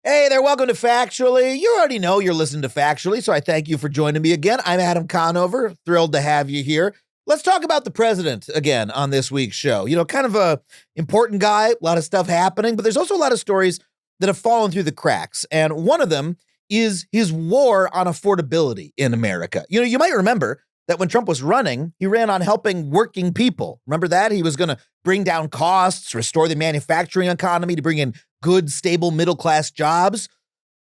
Hey there, welcome to Factually. You already know you're listening to Factually, so I thank you for joining me again. I'm Adam Conover, thrilled to have you here. Let's talk about the president again on this week's show. You know, kind of a important guy, a lot of stuff happening, but there's also a lot of stories that have fallen through the cracks. And one of them is his war on affordability in America. You know, you might remember that when Trump was running, he ran on helping working people. Remember that? He was going to bring down costs, restore the manufacturing economy to bring in good, stable, middle-class jobs.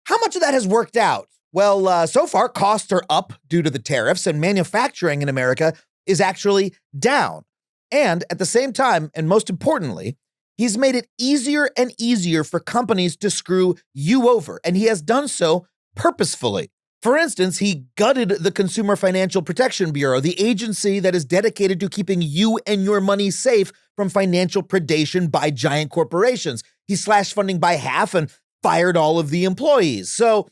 How much of that has worked out? Well, so far, costs are up due to the tariffs, and manufacturing in America is actually down. And at the same time, and most importantly, he's made it easier and easier for companies to screw you over, and he has done so purposefully. For instance, he gutted the Consumer Financial Protection Bureau, the agency that is dedicated to keeping you and your money safe from financial predation by giant corporations. He slashed funding by half and fired all of the employees. So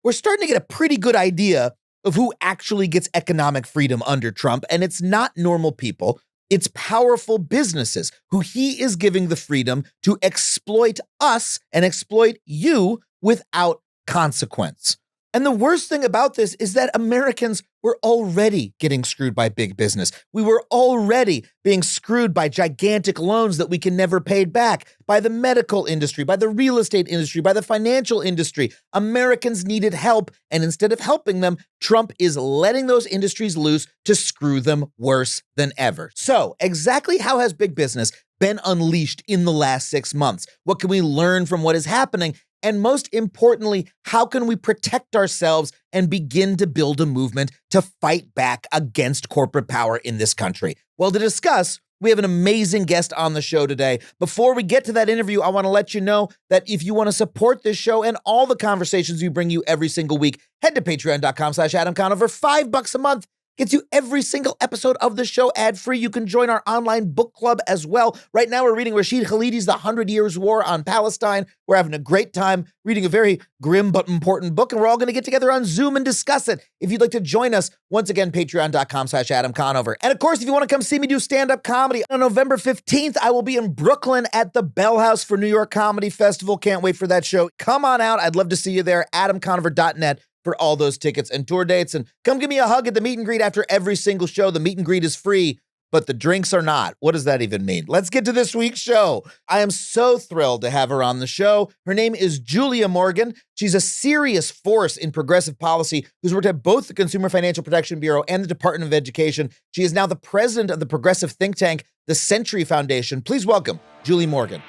we're starting to get a pretty good idea of who actually gets economic freedom under Trump, and it's not normal people. It's powerful businesses who he is giving the freedom to exploit us and exploit you without consequence. And the worst thing about this is that Americans were already getting screwed by big business. We were already being screwed by gigantic loans that we can never pay back, by the medical industry, by the real estate industry, by the financial industry. Americans needed help, and instead of helping them, Trump is letting those industries loose to screw them worse than ever. So, exactly how has big business been unleashed in the last 6 months? What can we learn from what is happening? And most importantly, how can we protect ourselves and begin to build a movement to fight back against corporate power in this country? Well, to discuss, we have an amazing guest on the show today. Before we get to that interview, I want to let you know that if you want to support this show and all the conversations we bring you every single week, head to patreon.com/Adam Conover. $5 a month gets you every single episode of the show ad-free. You can join our online book club as well. Right now, we're reading Rashid Khalidi's The 100 Years' War on Palestine. We're having a great time reading a very grim but important book, and we're all going to get together on Zoom and discuss it. If you'd like to join us, once again, patreon.com/Adam Conover. And of course, if you want to come see me do stand-up comedy, on November 15th, I will be in Brooklyn at the Bell House for New York Comedy Festival. Can't wait for that show. Come on out. I'd love to see you there. AdamConover.net for all those tickets and tour dates. And come give me a hug at the meet and greet after every single show. The meet and greet is free, but the drinks are not. What does that even mean? Let's get to this week's show. I am so thrilled to have her on the show. Her name is Julia Morgan. She's a serious force in progressive policy who's worked at both the Consumer Financial Protection Bureau and the Department of Education. She is now the president of the progressive think tank, the Century Foundation. Please welcome Julie Morgan.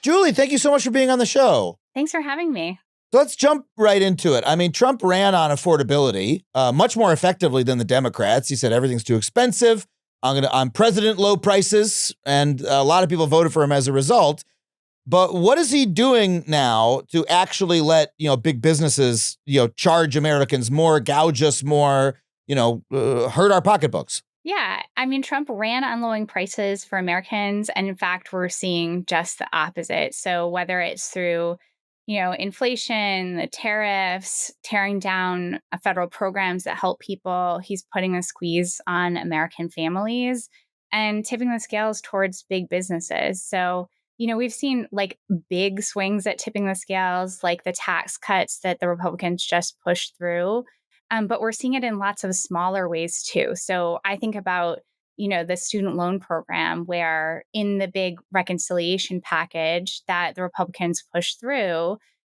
Julie, thank you so much for being on the show. Thanks for having me. So let's jump right into it. I mean, Trump ran on affordability much more effectively than the Democrats. He said everything's too expensive. I'm president, low prices, and a lot of people voted for him as a result. But what is he doing now to actually let big businesses charge Americans more, gouge us more, hurt our pocketbooks? Yeah, I mean, Trump ran on lowering prices for Americans, and in fact, we're seeing just the opposite. So whether it's through inflation, the tariffs, tearing down federal programs that help people. He's putting a squeeze on American families and tipping the scales towards big businesses. So, we've seen like big swings at tipping the scales, like the tax cuts that the Republicans just pushed through. But we're seeing it in lots of smaller ways too. So I think about the student loan program, where in the big reconciliation package that the Republicans pushed through,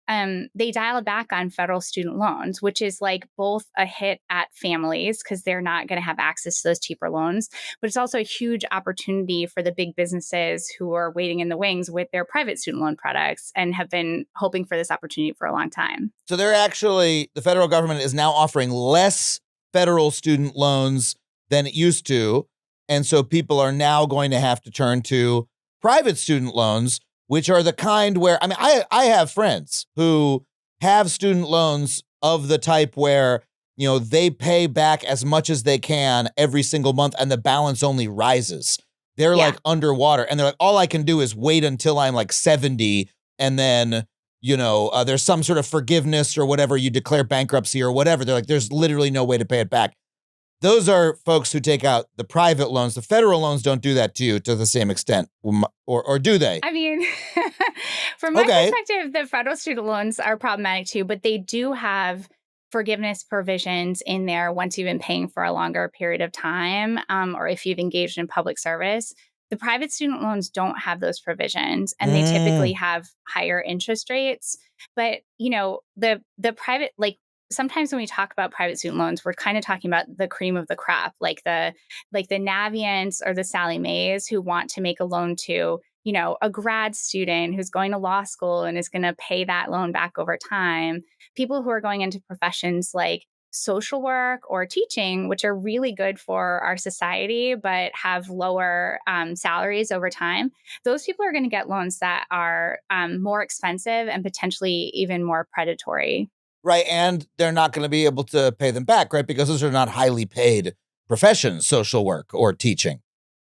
they dialed back on federal student loans, which is like both a hit at families because they're not going to have access to those cheaper loans, but it's also a huge opportunity for the big businesses who are waiting in the wings with their private student loan products and have been hoping for this opportunity for a long time. So the federal government is now offering less federal student loans than it used to. And so people are now going to have to turn to private student loans, which are the kind where, I have friends who have student loans of the type where, they pay back as much as they can every single month and the balance only rises. They're like underwater and they're like, all I can do is wait until I'm like 70 and then, there's some sort of forgiveness or whatever, you declare bankruptcy or whatever. They're like, there's literally no way to pay it back. those are folks who take out the private loans. The federal loans don't do that to you to the same extent, or do they? I mean, from my Okay. perspective, the federal student loans are problematic too, but they do have forgiveness provisions in there once you've been paying for a longer period of time, or if you've engaged in public service. The private student loans don't have those provisions, and they typically Mm. have higher interest rates. But the private, like, sometimes when we talk about private student loans, we're kind of talking about the cream of the crop, like the Navients or the Sally Mays who want to make a loan to, a grad student who's going to law school and is going to pay that loan back over time. People who are going into professions like social work or teaching, which are really good for our society, but have lower salaries over time. Those people are going to get loans that are more expensive and potentially even more predatory. Right. And they're not going to be able to pay them back, right? Because those are not highly paid professions, social work or teaching,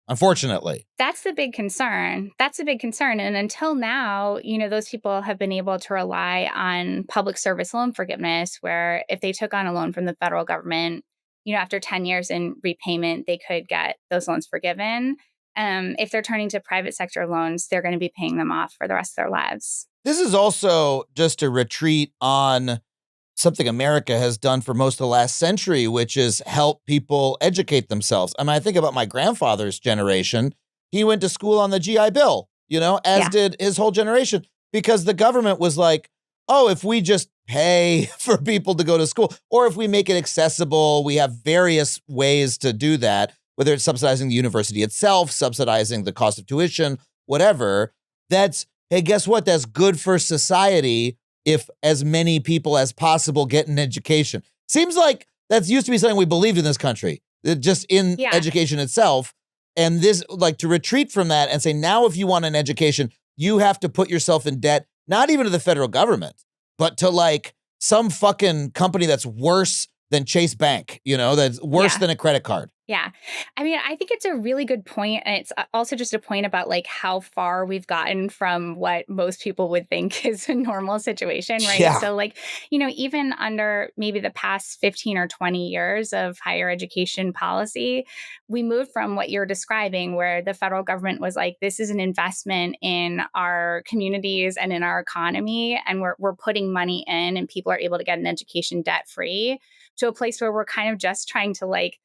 unfortunately. That's the big concern. That's a big concern. And until now, those people have been able to rely on public service loan forgiveness, where if they took on a loan from the federal government, after 10 years in repayment, they could get those loans forgiven. If they're turning to private sector loans, they're going to be paying them off for the rest of their lives. This is also just a retreat on something America has done for most of the last century, which is help people educate themselves. I mean, I think about my grandfather's generation. He went to school on the GI Bill, as Yeah. did his whole generation, because the government was like, oh, if we just pay for people to go to school, or if we make it accessible, we have various ways to do that, whether it's subsidizing the university itself, subsidizing the cost of tuition, whatever. Hey, guess what? That's good for society if as many people as possible get an education. Seems like that used to be something we believed in this country, just in Yeah. education itself. And this, like, to retreat from that and say, now if you want an education, you have to put yourself in debt, not even to the federal government, but to like some fucking company that's worse than Chase Bank, that's worse Yeah. than a credit card. Yeah. I mean, I think it's a really good point. And it's also just a point about like how far we've gotten from what most people would think is a normal situation, right? Yeah. So, like, even under maybe the past 15 or 20 years of higher education policy, we moved from what you're describing, where the federal government was like, this is an investment in our communities and in our economy. And we're putting money in, and people are able to get an education debt free, to a place where we're kind of just trying to like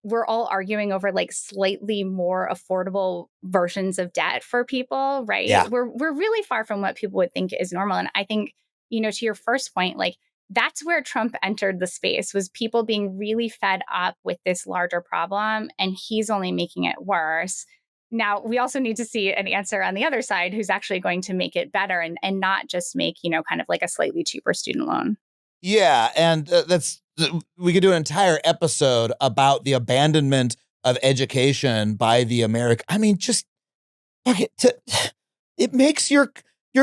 we're all arguing over like slightly more affordable versions of debt for people, right? Yeah. We're really far from what people would think is normal. And I think, to your first point, like that's where Trump entered the space, was people being really fed up with this larger problem, and he's only making it worse. Now, we also need to see an answer on the other side who's actually going to make it better, and not just make, kind of like a slightly cheaper student loan. Yeah, and we could do an entire episode about the abandonment of education by the American. I mean, just fuck it. It makes your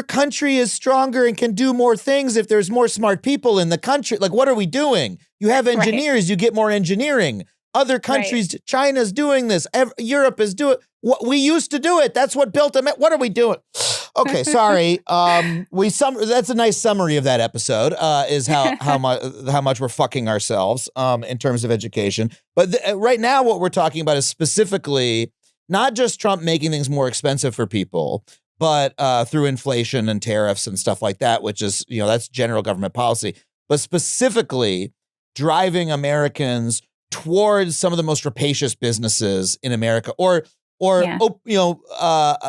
country is stronger and can do more things if there's more smart people in the country. Like, what are we doing? You have engineers, you get more engineering. Other countries, China's doing this. Europe is doing. What we used to do it. That's what built them. What are we doing? Okay, sorry. That's a nice summary of that episode. Is how much we're fucking ourselves in terms of education. But right now, what we're talking about is specifically not just Trump making things more expensive for people, but through inflation and tariffs and stuff like that, which is that's general government policy, but specifically driving Americans towards some of the most rapacious businesses in America, or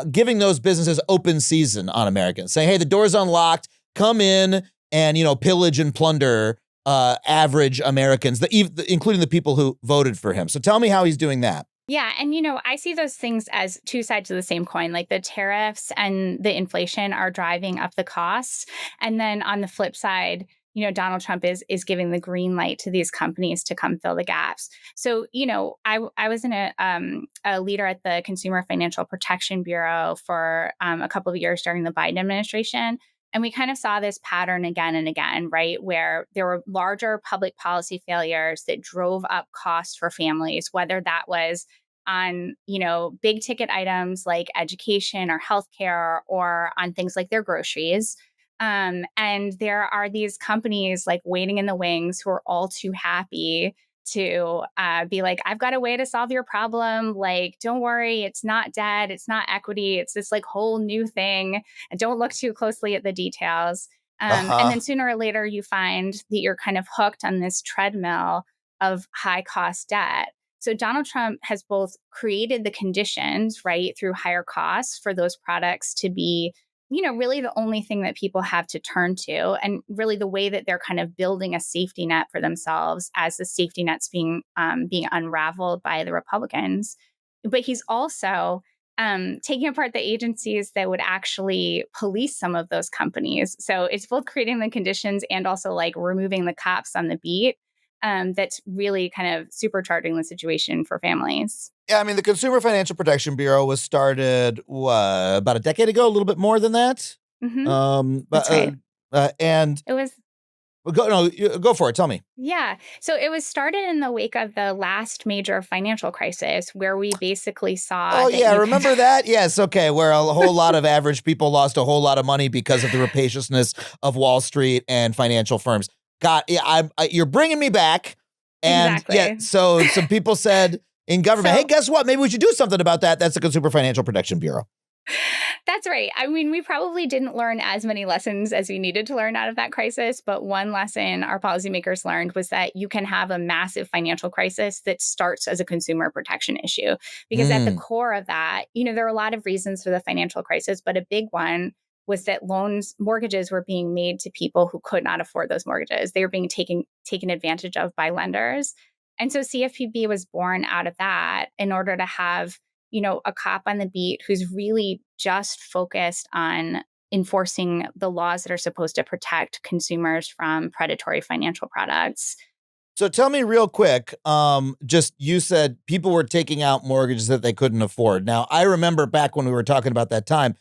giving those businesses open season on Americans, saying, hey, the door's unlocked, come in and, pillage and plunder average Americans, including the people who voted for him. So tell me how he's doing that. Yeah. And, I see those things as two sides of the same coin. Like the tariffs and the inflation are driving up the costs. And then on the flip side, Donald Trump is giving the green light to these companies to come fill the gaps. So, I was a leader at the Consumer Financial Protection Bureau for a couple of years during the Biden administration. And we kind of saw this pattern again and again, right? Where there were larger public policy failures that drove up costs for families, whether that was on, big ticket items like education or healthcare, or on things like their groceries. And there are these companies like waiting in the wings who are all too happy to be like, I've got a way to solve your problem. Like, don't worry, it's not debt, it's not equity, it's this like whole new thing. And don't look too closely at the details. And Uh-huh. then sooner or later, you find that you're kind of hooked on this treadmill of high cost debt. So Donald Trump has both created the conditions, right, through higher costs for those products to be, really the only thing that people have to turn to, and really the way that they're kind of building a safety net for themselves as the safety net's being unraveled by the Republicans. But he's also taking apart the agencies that would actually police some of those companies. So it's both creating the conditions and also like removing the cops on the beat. That's really kind of supercharging the situation for families. Yeah, I mean, the Consumer Financial Protection Bureau was started about a decade ago, a little bit more than that. Hmm. But That's right. and It was go for it. Tell me. Yeah. So it was started in the wake of the last major financial crisis where we basically saw Oh that yeah, you could. remember that? Yes, okay. Where a whole lot of average people lost a whole lot of money because of the rapaciousness of Wall Street and financial firms. God, yeah, you're bringing me back. And yeah, Exactly. so some people said in government, hey, So guess what? Maybe we should do something about that. That's the Consumer Financial Protection Bureau. that's right. I mean, we probably didn't learn as many lessons as we needed to learn out of that crisis. But one lesson our policymakers learned was that you can have a massive financial crisis that starts as a consumer protection issue. Because at the Mm, core of that, there are a lot of reasons for the financial crisis, but a big one was that mortgages were being made to people who could not afford those mortgages. They were being taken advantage of by lenders. And so CFPB was born out of that in order to have a cop on the beat who's really just focused on enforcing the laws that are supposed to protect consumers from predatory financial products. So tell me real quick, just you said people were taking out mortgages that they couldn't afford. Now, I remember back when we were talking about that time,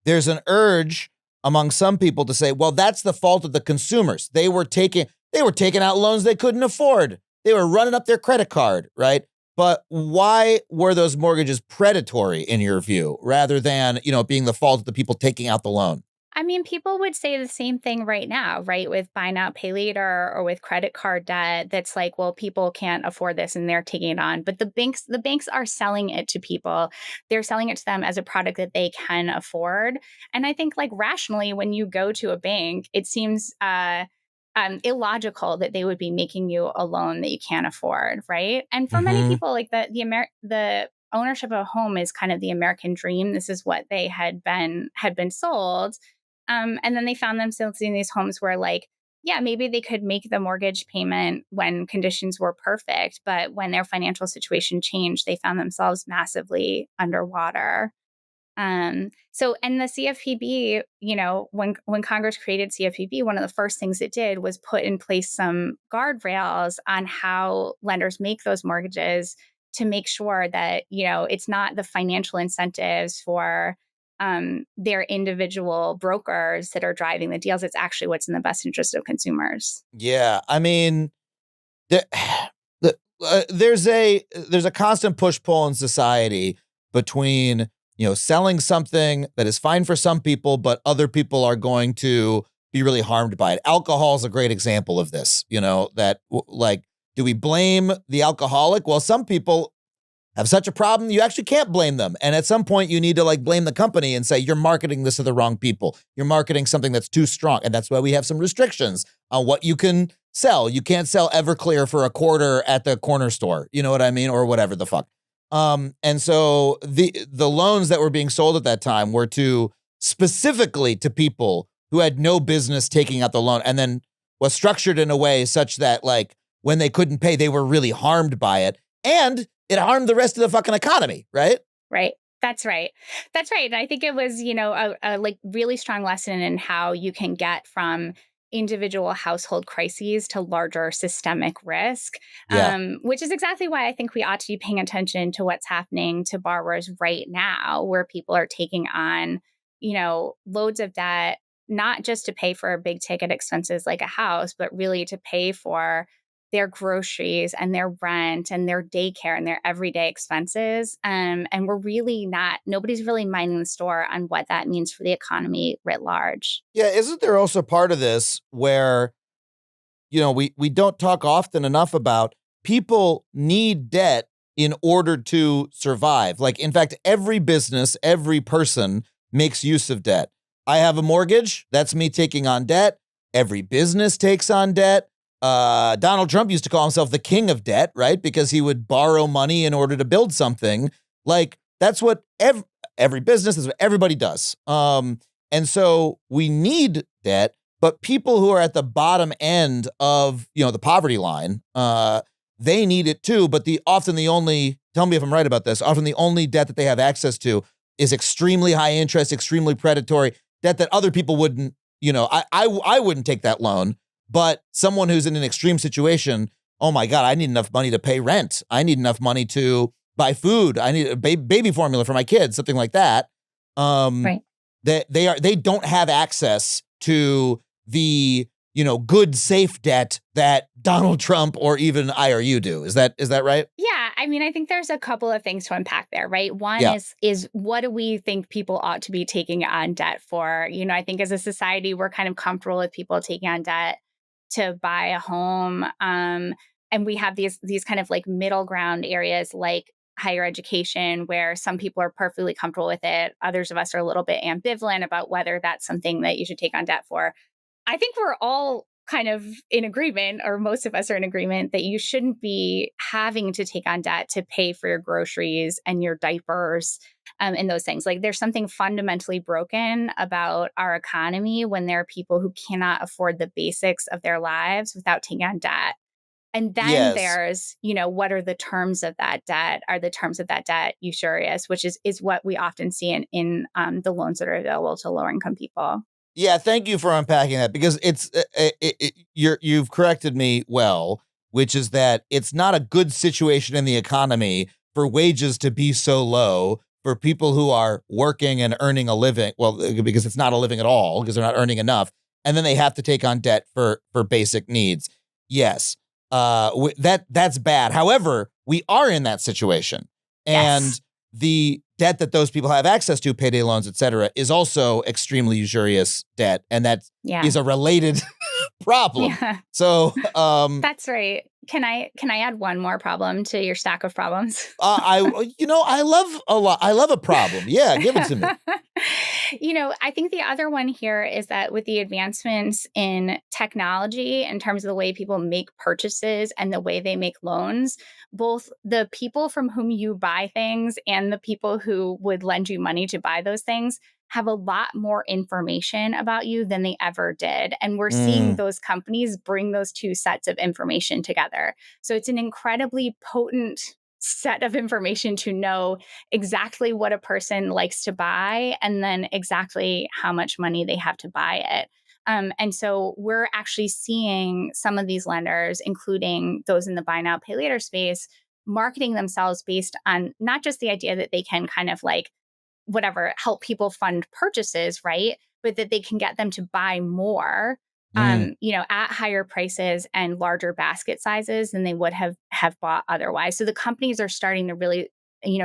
there's an urge among some people to say, well, that's the fault of the consumers. They were taking out loans they couldn't afford. They were running up their credit card, right? But why were those mortgages predatory in your view, rather than, being the fault of the people taking out the loan? I mean, people would say the same thing right now, right? With buy now, pay later or with credit card debt. That's like, well, people can't afford this and they're taking it on. But the banks are selling it to people. They're selling it to them as a product that they can afford. And I think like rationally, when you go to a bank, it seems illogical that they would be making you a loan that you can't afford, right? And for many Mm-hmm. people, like the ownership of a home is kind of the American dream. This is what they had been sold, and then they found themselves in these homes where, like, yeah, maybe they could make the mortgage payment when conditions were perfect, but when their financial situation changed, they found themselves massively underwater. So and the CFPB, when Congress created CFPB, one of the first things it did was put in place some guardrails on how lenders make those mortgages to make sure that, it's not the financial incentives for their individual brokers that are driving the deals. It's actually what's in the best interest of consumers. Yeah, I mean, there, there's a constant push pull in society between selling something that is fine for some people, but other people are going to be really harmed by it. Alcohol is a great example of this. Like, do we blame the alcoholic? Well, some people have such a problem, you actually can't blame them. And at some point, you need to like blame the company and say, you're marketing this to the wrong people. You're marketing something that's too strong. And that's why we have some restrictions on what you can sell. You can't sell Everclear for a quarter at the corner store. You know what I mean? Or whatever the fuck. And so the loans that were being sold at that time were specifically to people who had no business taking out the loan, and then was structured in a way such that like when they couldn't pay, they were really harmed by it. And it harmed the rest of the fucking economy, right? Right. That's right. That's right. And I think it was, a like really strong lesson in how you can get from individual household crises to larger systemic risk, Yeah. which is exactly why I think we ought to be paying attention to what's happening to borrowers right now, where people are taking on, loads of debt, not just to pay for big ticket expenses like a house, but really to pay for their groceries and their rent and their daycare and their everyday expenses. And nobody's really minding the store on what that means for the economy writ large. Yeah. Isn't there also part of this where, we don't talk often enough about people need debt in order to survive. Like, in fact, every business, every person makes use of debt. I have a mortgage. That's me taking on debt. Every business takes on debt. Donald Trump used to call himself the king of debt, right? Because he would borrow money in order to build something. Like, that's what every business, is what everybody does. And so we need debt, but people who are at the bottom end of, the poverty line, they need it too. But often the only, tell me if I'm right about this, often the only debt that they have access to is extremely high interest, extremely predatory debt that other people wouldn't, I wouldn't take that loan. But someone who's in an extreme situation, oh my God, I need enough money to pay rent. I need enough money to buy food. I need a baby formula for my kids, something like that. Right. They don't have access to the, good, safe debt that Donald Trump or even I or you do. Is that right? Yeah, I mean, I think there's a couple of things to unpack there, right? One Yeah. is what do we think people ought to be taking on debt for? I think as a society, we're kind of comfortable with people taking on debt to buy a home. And we have these kind of like middle ground areas like higher education, where some people are perfectly comfortable with it. Others of us are a little bit ambivalent about whether that's something that you should take on debt for. I think we're all kind of in agreement, or most of us are in agreement, that you shouldn't be having to take on debt to pay for your groceries and your diapers and those things. Like, there's something fundamentally broken about our economy when there are people who cannot afford the basics of their lives without taking on debt. And then Yes. there's, what are the terms of that debt? Are the terms of that debt usurious, which is what we often see in the loans that are available to lower income people. Yeah, thank you for unpacking that, because you've corrected me well, which is that it's not a good situation in the economy for wages to be so low for people who are working and earning a living. Well, because it's not a living at all, because they're not earning enough, and then they have to take on debt for basic needs. Yes, that's bad. However, we are in that situation, and Yes. the debt that those people have access to, payday loans, et cetera, is also extremely usurious debt. And that is a related problem. Yeah. So, That's right. Can I add one more problem to your stack of problems? I love a problem. Yeah, give it to me. I think the other one here is that with the advancements in technology, in terms of the way people make purchases and the way they make loans, both the people from whom you buy things and the people who would lend you money to buy those things have a lot more information about you than they ever did. And we're seeing those companies bring those two sets of information together. So it's an incredibly potent set of information to know exactly what a person likes to buy and then exactly how much money they have to buy it. And so we're actually seeing some of these lenders, including those in the buy now, pay later space, marketing themselves based on not just the idea that they can kind of like help people fund purchases, right? But that they can get them to buy more, at higher prices and larger basket sizes than they would have bought otherwise. So the companies are starting to really,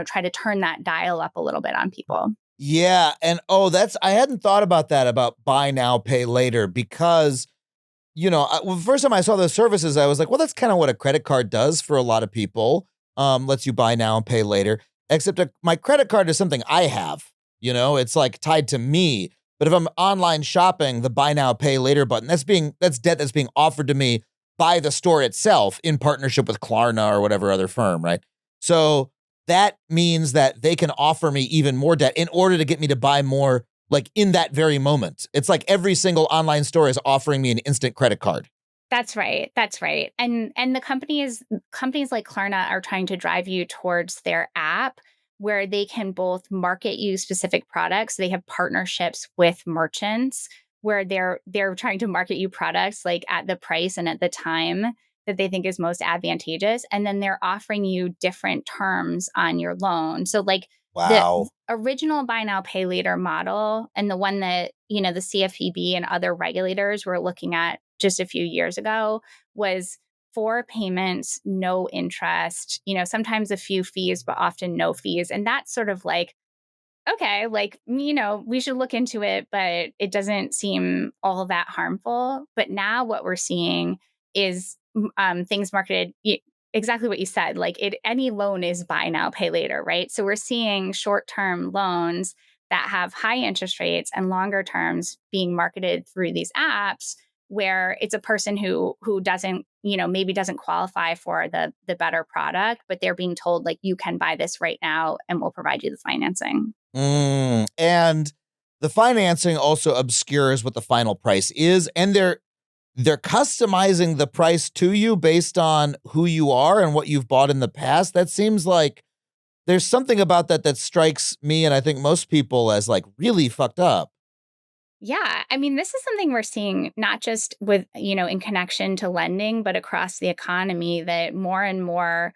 try to turn that dial up a little bit on people. Yeah. And I hadn't thought about that, about buy now, pay later, because, the first time I saw those services, I was like, well, that's kind of what a credit card does for a lot of people. Lets you buy now and pay later. Except my credit card is something I have, it's like tied to me. But if I'm online shopping, the buy now, pay later button, that's debt that's being offered to me by the store itself in partnership with Klarna or whatever other firm, right? So that means that they can offer me even more debt in order to get me to buy more, like in that very moment. It's like every single online store is offering me an instant credit card. That's right. That's right. And the companies like Klarna are trying to drive you towards their app where they can both market you specific products. They have partnerships with merchants where they're trying to market you products like at the price and at the time that they think is most advantageous. And then they're offering you different terms on your loan. So like the Wow. original buy now, pay later model and the one that, the CFPB and other regulators were looking at just a few years ago was 4 payments, no interest, sometimes a few fees, but often no fees. And that's sort of like, okay, like, we should look into it, but it doesn't seem all that harmful. But now what we're seeing is things marketed exactly what you said. Like any loan is buy now, pay later, right? So we're seeing short-term loans that have high interest rates and longer terms being marketed through these apps where it's a person who doesn't, maybe doesn't qualify for the better product, but they're being told like you can buy this right now and we'll provide you the financing. And the financing also obscures what the final price is, and they're customizing the price to you based on who you are and what you've bought in the past. That seems like there's something about that strikes me, and I think most people, as like really fucked up. Yeah. I mean, this is something we're seeing not just with, in connection to lending, but across the economy that more and more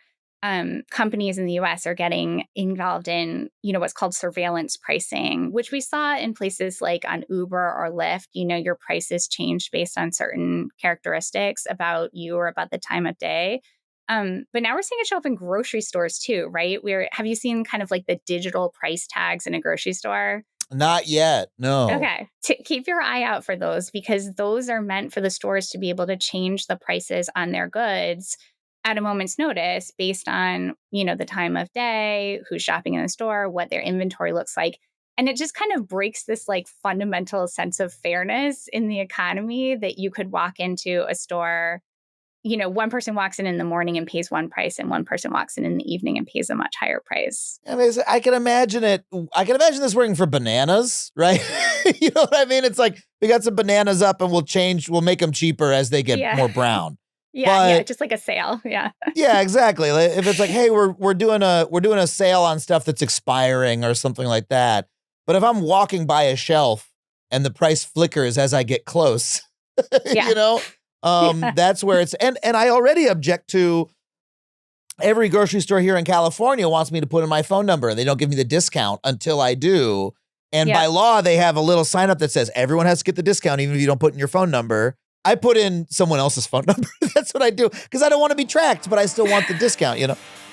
companies in the US are getting involved in, what's called surveillance pricing, which we saw in places like on Uber or Lyft. Your prices changed based on certain characteristics about you or about the time of day. But now we're seeing it show up in grocery stores too, right? Have you seen kind of like the digital price tags in a grocery store? Not yet. No. Okay. Keep your eye out for those because those are meant for the stores to be able to change the prices on their goods at a moment's notice based on, the time of day, who's shopping in the store, what their inventory looks like. And it just kind of breaks this like fundamental sense of fairness in the economy that you could walk into a store, one person walks in the morning and pays one price and one person walks in the evening and pays a much higher price. I mean, I can imagine it. I can imagine this working for bananas, right? You know what I mean? It's like we got some bananas up and we'll make them cheaper as they get more brown. Yeah, just like a sale. Yeah. Yeah, exactly. Like, if it's like, hey, we're doing a sale on stuff that's expiring or something like that. But if I'm walking by a shelf and the price flickers as I get close, Yeah. that's where it's and I already object to every grocery store here in California wants me to put in my phone number. They don't give me the discount until I do. And by law, they have a little sign up that says everyone has to get the discount, even if you don't put in your phone number. I put in someone else's phone number. That's what I do because I don't want to be tracked, but I still want the discount,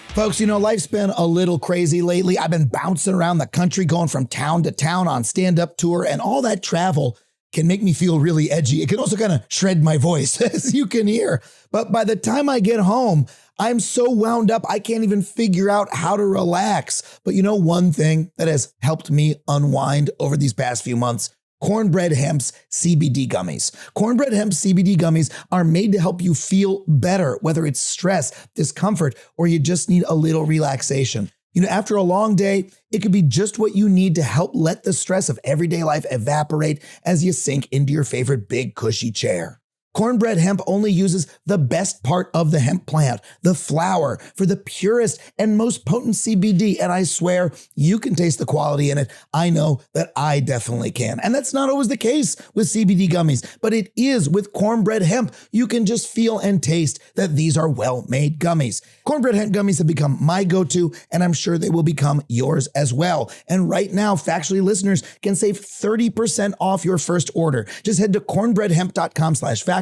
Folks, life's been a little crazy lately. I've been bouncing around the country, going from town to town on stand-up tour, and all that travel can make me feel really edgy. It can also kind of shred my voice, as you can hear. But by the time I get home, I'm so wound up, I can't even figure out how to relax. But one thing that has helped me unwind over these past few months? Cornbread Hemp's CBD gummies. Cornbread Hemp CBD gummies are made to help you feel better, whether it's stress, discomfort, or you just need a little relaxation. After a long day, it could be just what you need to help let the stress of everyday life evaporate as you sink into your favorite big cushy chair. Cornbread Hemp only uses the best part of the hemp plant, the flower, for the purest and most potent CBD. And I swear you can taste the quality in it. I know that I definitely can. And that's not always the case with CBD gummies, but it is with Cornbread Hemp. You can just feel and taste that these are well-made gummies. Cornbread Hemp gummies have become my go-to, and I'm sure they will become yours as well. And right now, Factually listeners can save 30% off your first order. Just head to cornbreadhemp.com/factually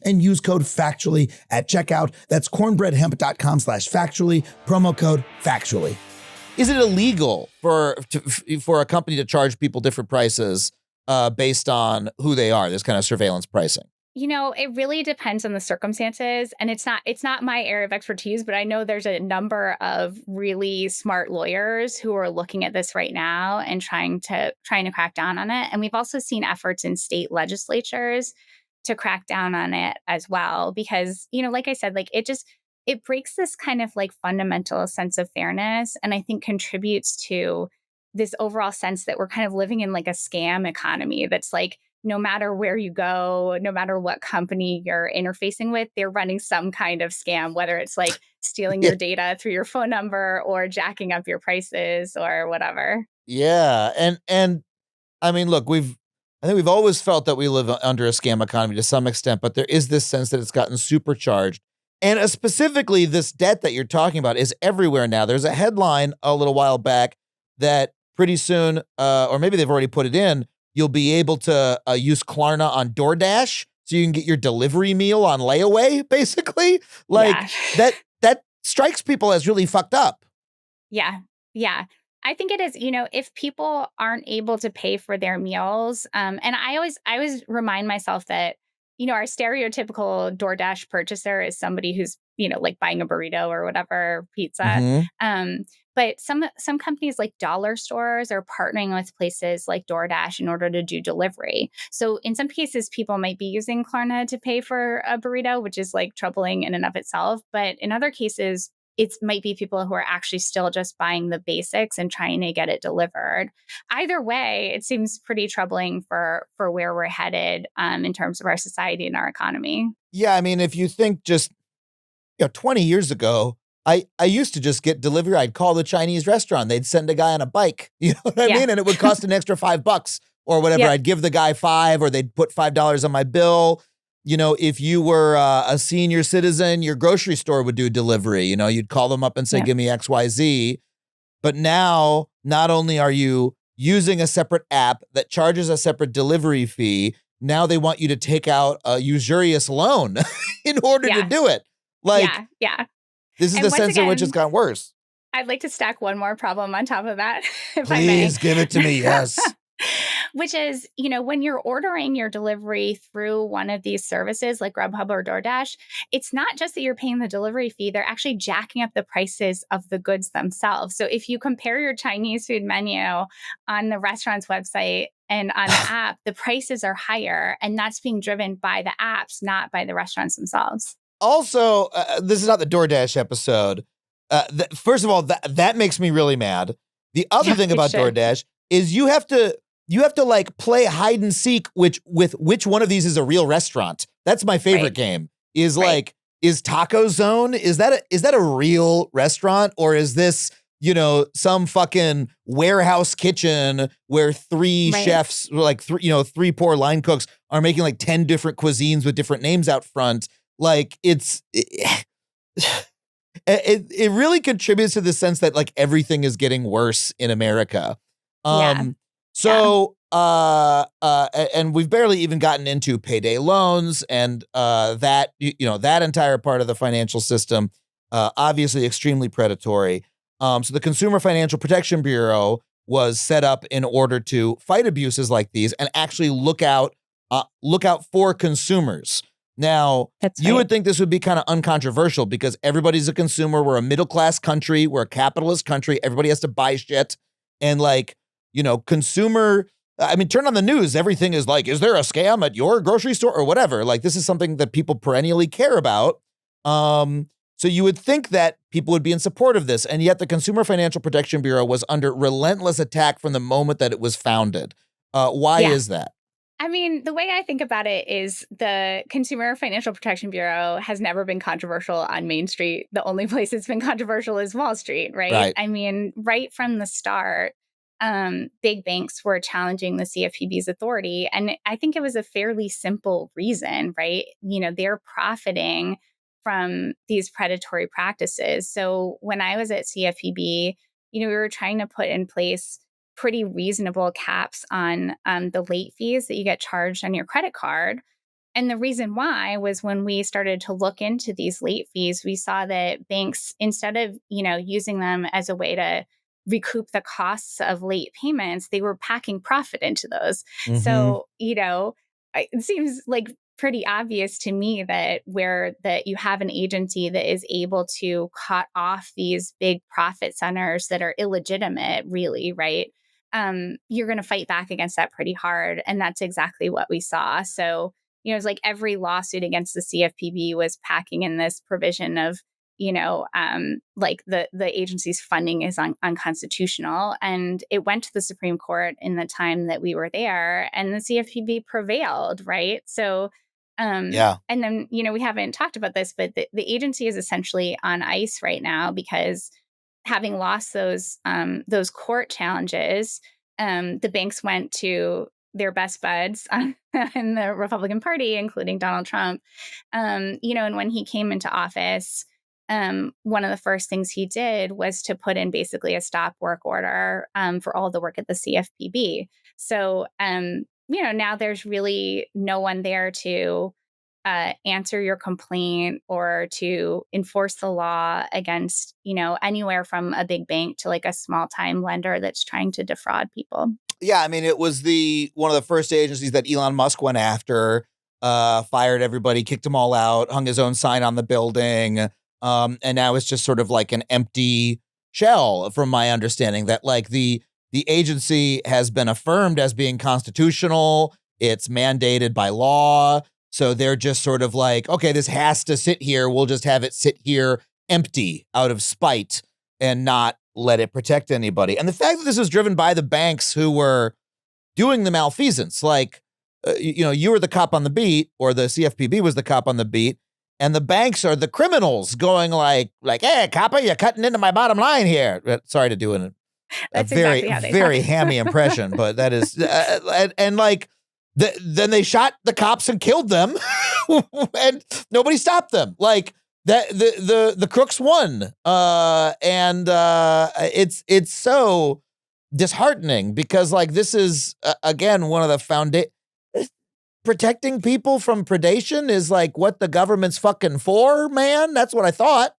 and use code Factually at checkout. That's cornbreadhemp.com/factually, promo code Factually. Is it illegal for a company to charge people different prices based on who they are? This kind of surveillance pricing. It really depends on the circumstances, and it's not my area of expertise, but I know there's a number of really smart lawyers who are looking at this right now and trying to crack down on it. And we've also seen efforts in state legislatures to crack down on it as well, because, like I said, like it breaks this kind of like fundamental sense of fairness, and I think contributes to this overall sense that we're kind of living in like a scam economy that's like, no matter where you go, no matter what company you're interfacing with, they're running some kind of scam, whether it's like stealing your data through your phone number or jacking up your prices or whatever. Yeah. And I mean, look, I think we've always felt that we live under a scam economy to some extent, but there is this sense that it's gotten supercharged. And specifically, this debt that you're talking about is everywhere now. There's a headline a little while back that pretty soon, or maybe they've already put it in, you'll be able to use Klarna on DoorDash so you can get your delivery meal on layaway, basically. Like that strikes people as really fucked up. Yeah. Yeah. I think it is, if people aren't able to pay for their meals, and I always remind myself that, our stereotypical DoorDash purchaser is somebody who's like buying a burrito or whatever, pizza. Mhm. But some companies like dollar stores are partnering with places like DoorDash in order to do delivery. So in some cases, people might be using Klarna to pay for a burrito, which is like troubling in and of itself. But in other cases, it might be people who are actually still just buying the basics and trying to get it delivered. Either way, it seems pretty troubling for where we're headed in terms of our society and our economy. Yeah, I mean, if you think just 20 years ago, I used to just get delivery. I'd call the Chinese restaurant. They'd send a guy on a bike. You know what I Yeah. mean? And it would cost an extra $5 or whatever. Yep. I'd give the guy $5 or they'd put $5 on my bill. If you were a senior citizen, your grocery store would do delivery. You'd call them up and say, Yep. give me XYZ. But now, not only are you using a separate app that charges a separate delivery fee, now they want you to take out a usurious loan in order to Yeah. do it. Like, Yeah. this is And the once sense in which it's again, gotten worse. I'd like to stack one more problem on top of that, if I may. Please give it to me, yes. Which is, when you're ordering your delivery through one of these services like Grubhub or DoorDash, it's not just that you're paying the delivery fee, they're actually jacking up the prices of the goods themselves. So if you compare your Chinese food menu on the restaurant's website and on the app, the prices are higher. And that's being driven by the apps, not by the restaurants themselves. Also, this is not the DoorDash episode. First of all, that makes me really mad. The other thing about DoorDash is you have to like play hide and seek with which one of these is a real restaurant. That's my favorite game. Is like, is Taco Zone, is that a real restaurant, or is this some fucking warehouse kitchen where three chefs, like three poor line cooks are making like 10 different cuisines with different names out front? Like it really contributes to the sense that like everything is getting worse in America. And we've barely even gotten into payday loans and that entire part of the financial system, obviously extremely predatory. So the Consumer Financial Protection Bureau was set up in order to fight abuses like these and actually look out for consumers. Now, you would think this would be kind of uncontroversial because everybody's a consumer. We're a middle-class country. We're a capitalist country. Everybody has to buy shit. And turn on the news. Everything is like, is there a scam at your grocery store or whatever? Like, this is something that people perennially care about. So you would think that people would be in support of this. And yet the Consumer Financial Protection Bureau was under relentless attack from the moment that it was founded. Why is that? I mean, the way I think about it is the Consumer Financial Protection Bureau has never been controversial on Main Street. The only place it's been controversial is Wall Street, right? I mean, right from the start, big banks were challenging the CFPB's authority. And I think it was a fairly simple reason, right? They're profiting from these predatory practices. So when I was at CFPB, we were trying to put in place pretty reasonable caps on the late fees that you get charged on your credit card. And the reason why was when we started to look into these late fees, we saw that banks, instead of, using them as a way to recoup the costs of late payments, they were packing profit into those. Mm-hmm. So, it seems like pretty obvious to me that you have an agency that is able to cut off these big profit centers that are illegitimate, really, right? You're going to fight back against that pretty hard. And that's exactly what we saw. So, it's like every lawsuit against the CFPB was packing in this provision of, like the agency's funding is unconstitutional. And it went to the Supreme Court in the time that we were there, and the CFPB prevailed, right? So, and then, we haven't talked about this, but the agency is essentially on ice right now because having lost those court challenges, the banks went to their best buds in the Republican Party, including Donald Trump. And when he came into office, one of the first things he did was to put in basically a stop work order for all the work at the CFPB. So, now there's really no one there to answer your complaint or to enforce the law against, anywhere from a big bank to like a small time lender that's trying to defraud people. Yeah, I mean, it was one of the first agencies that Elon Musk went after, fired everybody, kicked them all out, hung his own sign on the building, And now it's just sort of like an empty shell, from my understanding, that like the agency has been affirmed as being constitutional. It's mandated by law. So they're just sort of like, okay, this has to sit here. We'll just have it sit here empty out of spite and not let it protect anybody. And the fact that this was driven by the banks who were doing the malfeasance, like, you were the cop on the beat, or the CFPB was the cop on the beat, and the banks are the criminals going like, hey, copper, you're cutting into my bottom line here. Sorry to do a That's very, exactly how they very talk. hammy impression, but that is, and like, then they shot the cops and killed them, and nobody stopped them. Like that, the crooks won, and it's so disheartening, because like this is again one of the protecting people from predation is like what the government's fucking for, man. That's what I thought.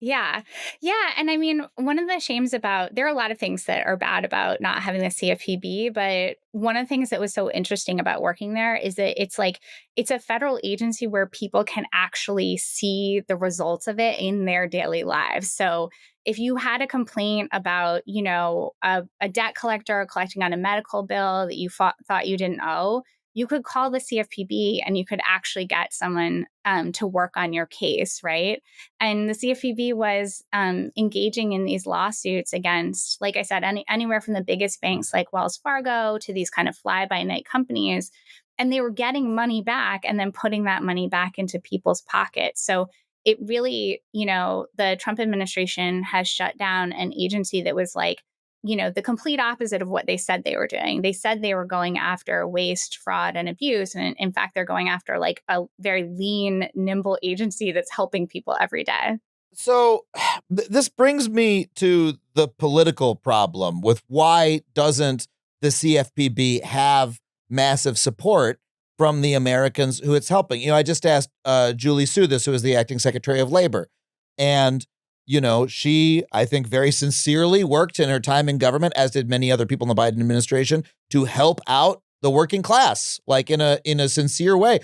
Yeah. Yeah. And I mean, one of the shames about, there are a lot of things that are bad about not having the CFPB, but one of the things that was so interesting about working there is that it's a federal agency where people can actually see the results of it in their daily lives. So if you had a complaint about, a debt collector collecting on a medical bill that you thought you didn't owe, you could call the CFPB and you could actually get someone to work on your case, right? And the CFPB was engaging in these lawsuits against, like I said, anywhere from the biggest banks like Wells Fargo to these kind of fly-by-night companies. And they were getting money back and then putting that money back into people's pockets. So it really, the Trump administration has shut down an agency that was like, the complete opposite of what they said they were doing. They said they were going after waste, fraud, and abuse. And in fact, they're going after like a very lean, nimble agency that's helping people every day. So this brings me to the political problem with why doesn't the CFPB have massive support from the Americans who it's helping? I just asked Julie Su this, who is the acting Secretary of Labor. And she, I think, very sincerely worked in her time in government, as did many other people in the Biden administration, to help out the working class, like in a sincere way,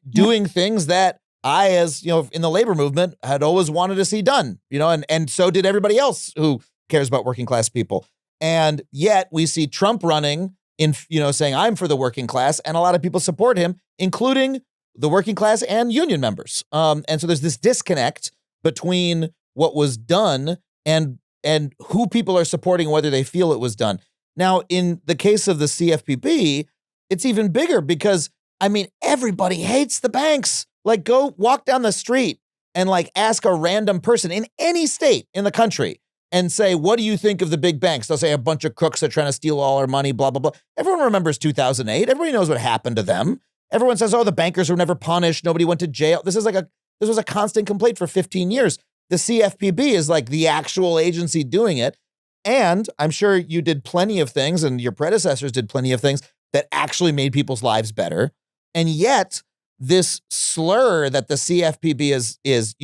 doing things that I, as in the labor movement, had always wanted to see done. And so did everybody else who cares about working class people. And yet we see Trump running in, saying I'm for the working class, and a lot of people support him, including the working class and union members. And so there's this disconnect between what was done and who people are supporting, whether they feel it was done. Now, in the case of the CFPB, it's even bigger because, everybody hates the banks. Like, go walk down the street and like ask a random person in any state in the country and say, what do you think of the big banks? They'll say a bunch of crooks are trying to steal all our money, blah, blah, blah. Everyone remembers 2008. Everybody knows what happened to them. Everyone says, oh, the bankers were never punished. Nobody went to jail. This was a constant complaint for 15 years. The CFPB is like the actual agency doing it. And I'm sure you did plenty of things, and your predecessors did plenty of things that actually made people's lives better. And yet this slur that the CFPB is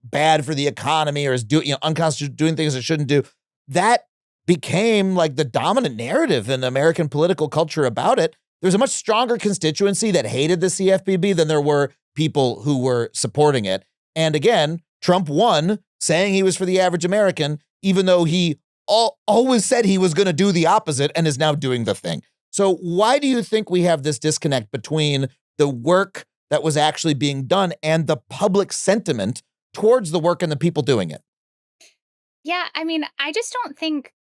bad for the economy, or is unconstitutional, doing things it shouldn't do, that became like the dominant narrative in American political culture about it. There's a much stronger constituency that hated the CFPB than there were people who were supporting it. And again, Trump won, saying he was for the average American, even though he always said he was going to do the opposite and is now doing the thing. So why do you think we have this disconnect between the work that was actually being done and the public sentiment towards the work and the people doing it? Yeah,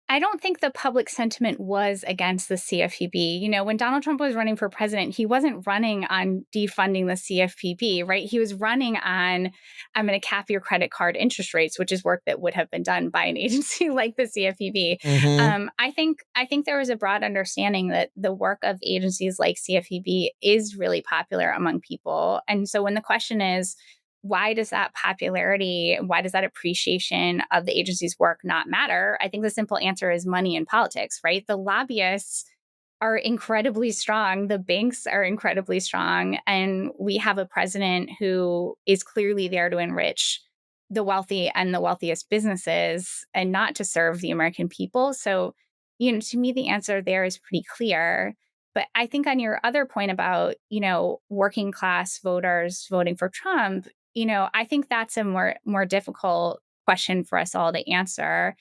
I don't think the public sentiment was against the CFPB. When Donald Trump was running for president, he wasn't running on defunding the CFPB, right? He was running on, I'm going to cap your credit card interest rates, which is work that would have been done by an agency like the CFPB. Mm-hmm. I think there was a broad understanding that the work of agencies like CFPB is really popular among people. And so when the question is, why does that popularity, why does that appreciation of the agency's work not matter? I think the simple answer is money in politics, right? The lobbyists are incredibly strong. The banks are incredibly strong. And we have a president who is clearly there to enrich the wealthy and the wealthiest businesses and not to serve the American people. So, to me, the answer there is pretty clear. But I think on your other point about, working class voters voting for Trump, I think that's a more difficult question for us all to answer.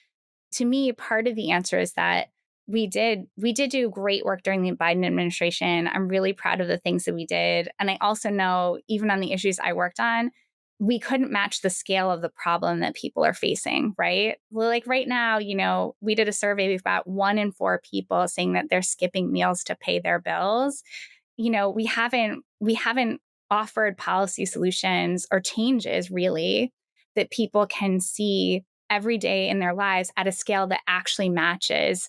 To me, part of the answer is that we did do great work during the Biden administration. I'm really proud of the things that we did. And I also know, even on the issues I worked on, we couldn't match the scale of the problem that people are facing, right? Well, like right now, we did a survey. We've got 1 in 4 people saying that they're skipping meals to pay their bills. We haven't offered policy solutions or changes really that people can see every day in their lives at a scale that actually matches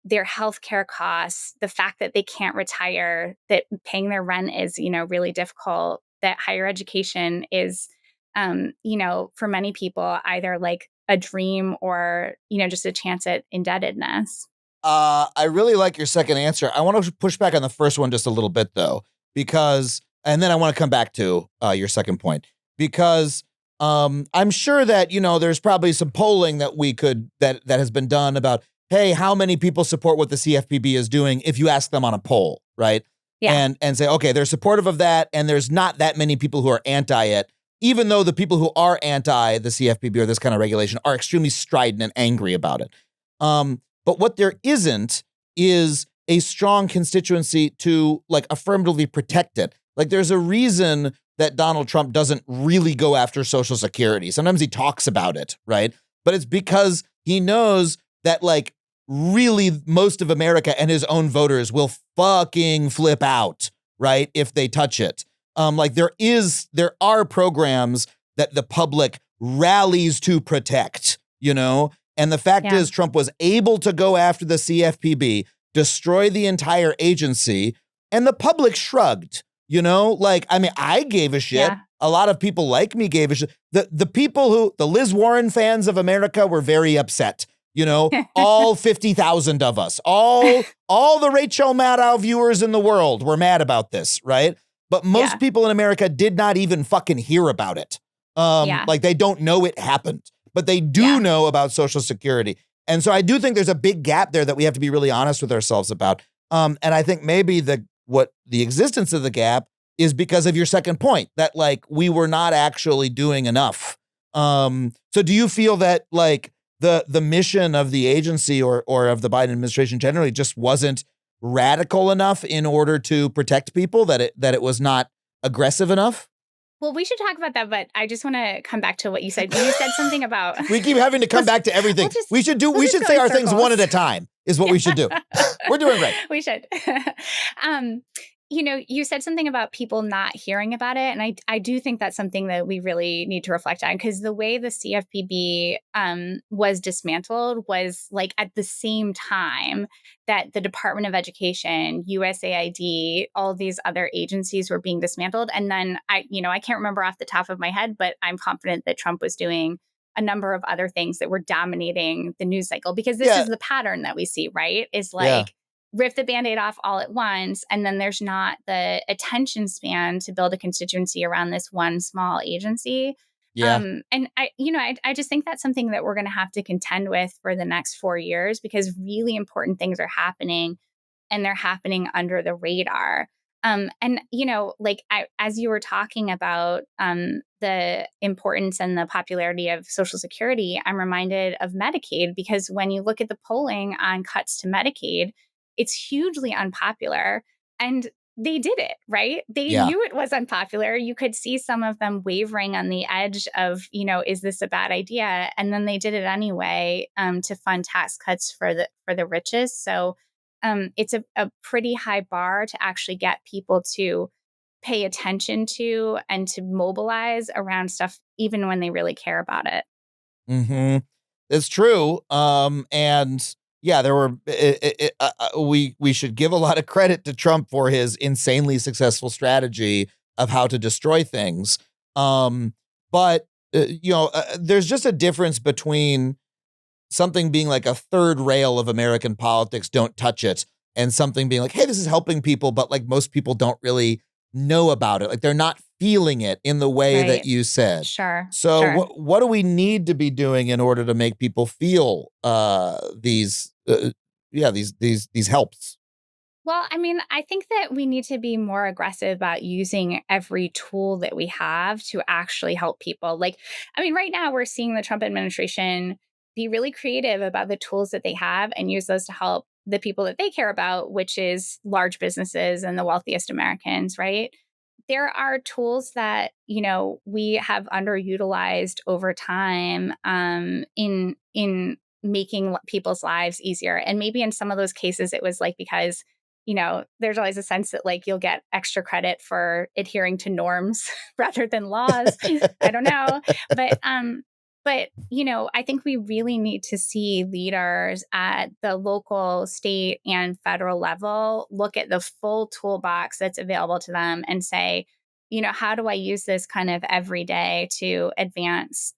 their healthcare costs, the fact that they can't retire, that paying their rent is, really difficult, that higher education is, for many people, either like a dream or, just a chance at indebtedness. I really like your second answer. I want to push back on the first one just a little bit, though, because, and then I want to come back to your second point, because I'm sure that, there's probably some polling that has been done about, hey, how many people support what the CFPB is doing if you ask them on a poll, right? Yeah. And say, okay, they're supportive of that, and there's not that many people who are anti it, even though the people who are anti the CFPB or this kind of regulation are extremely strident and angry about it. But what there isn't is a strong constituency to like affirmatively protect it. Like there's a reason that Donald Trump doesn't really go after Social Security. Sometimes he talks about it, right? But it's because he knows that like really most of America and his own voters will fucking flip out, right? If they touch it. Like there are programs that the public rallies to protect, And the fact is, Trump was able to go after the CFPB, destroy the entire agency, and the public shrugged, I gave a shit. Yeah. A lot of people like me gave a shit. The Liz Warren fans of America were very upset. All 50,000 of us, all the Rachel Maddow viewers in the world were mad about this, right? But most people in America did not even fucking hear about it. Like they don't know it happened. But they do know about Social Security. And so I do think there's a big gap there that we have to be really honest with ourselves about. And I think maybe the existence of the gap is because of your second point, that like we were not actually doing enough. So do you feel that like the mission of the agency or of the Biden administration generally just wasn't radical enough in order to protect people, that it was not aggressive enough? Well, we should talk about that, but I just want to come back to what you said. You said something about... We keep having to come back to everything. We should say our things one at a time is what we should do. We're doing great. We should. You said something about people not hearing about it. And I do think that's something that we really need to reflect on, because the way the CFPB was dismantled was like at the same time that the Department of Education, USAID, all these other agencies were being dismantled. And then I can't remember off the top of my head, but I'm confident that Trump was doing a number of other things that were dominating the news cycle, because this is the pattern that we see, right? Is like, rip the Band-Aid off all at once, and then there's not the attention span to build a constituency around this one small agency. And I just think that's something that we're going to have to contend with for the next 4 years, because really important things are happening, and they're happening under the radar. As you were talking about the importance and the popularity of Social Security, I'm reminded of Medicaid, because when you look at the polling on cuts to Medicaid, it's hugely unpopular, and they did it, right? They knew it was unpopular. You could see some of them wavering on the edge of, is this a bad idea? And then they did it anyway to fund tax cuts for the richest. So it's a pretty high bar to actually get people to pay attention to and to mobilize around stuff, even when they really care about it. Mm-hmm. It's true. There were. We should give a lot of credit to Trump for his insanely successful strategy of how to destroy things. But there's just a difference between something being like a third rail of American politics, don't touch it, and something being like, hey, this is helping people, but like most people don't really know about it. Like they're not feeling it in the way that you said. Sure. So what do we need to be doing in order to make people feel these helps? Well, I mean, I think that we need to be more aggressive about using every tool that we have to actually help people. Like, I mean, right now we're seeing the Trump administration be really creative about the tools that they have and use those to help the people that they care about, which is large businesses and the wealthiest Americans, right? There are tools that, we have underutilized over time, in making people's lives easier. And maybe in some of those cases, it was like because there's always a sense that like you'll get extra credit for adhering to norms rather than laws. I don't know. But I think we really need to see leaders at the local, state, and federal level look at the full toolbox that's available to them and say, how do I use this kind of every day to advance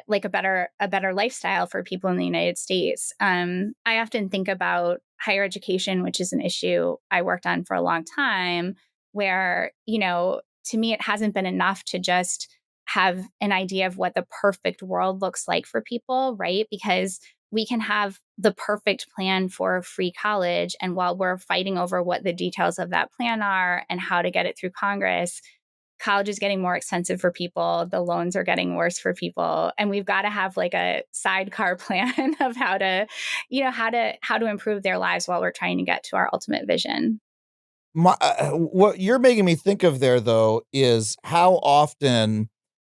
like a better lifestyle for people in the United States. I often think about higher education, which is an issue I worked on for a long time, where to me it hasn't been enough to just have an idea of what the perfect world looks like for people, right? Because we can have the perfect plan for free college, and while we're fighting over what the details of that plan are and how to get it through Congress, college is getting more expensive for people. The loans are getting worse for people. And we've got to have like a sidecar plan of how to improve their lives while we're trying to get to our ultimate vision. What you're making me think of there, though, is how often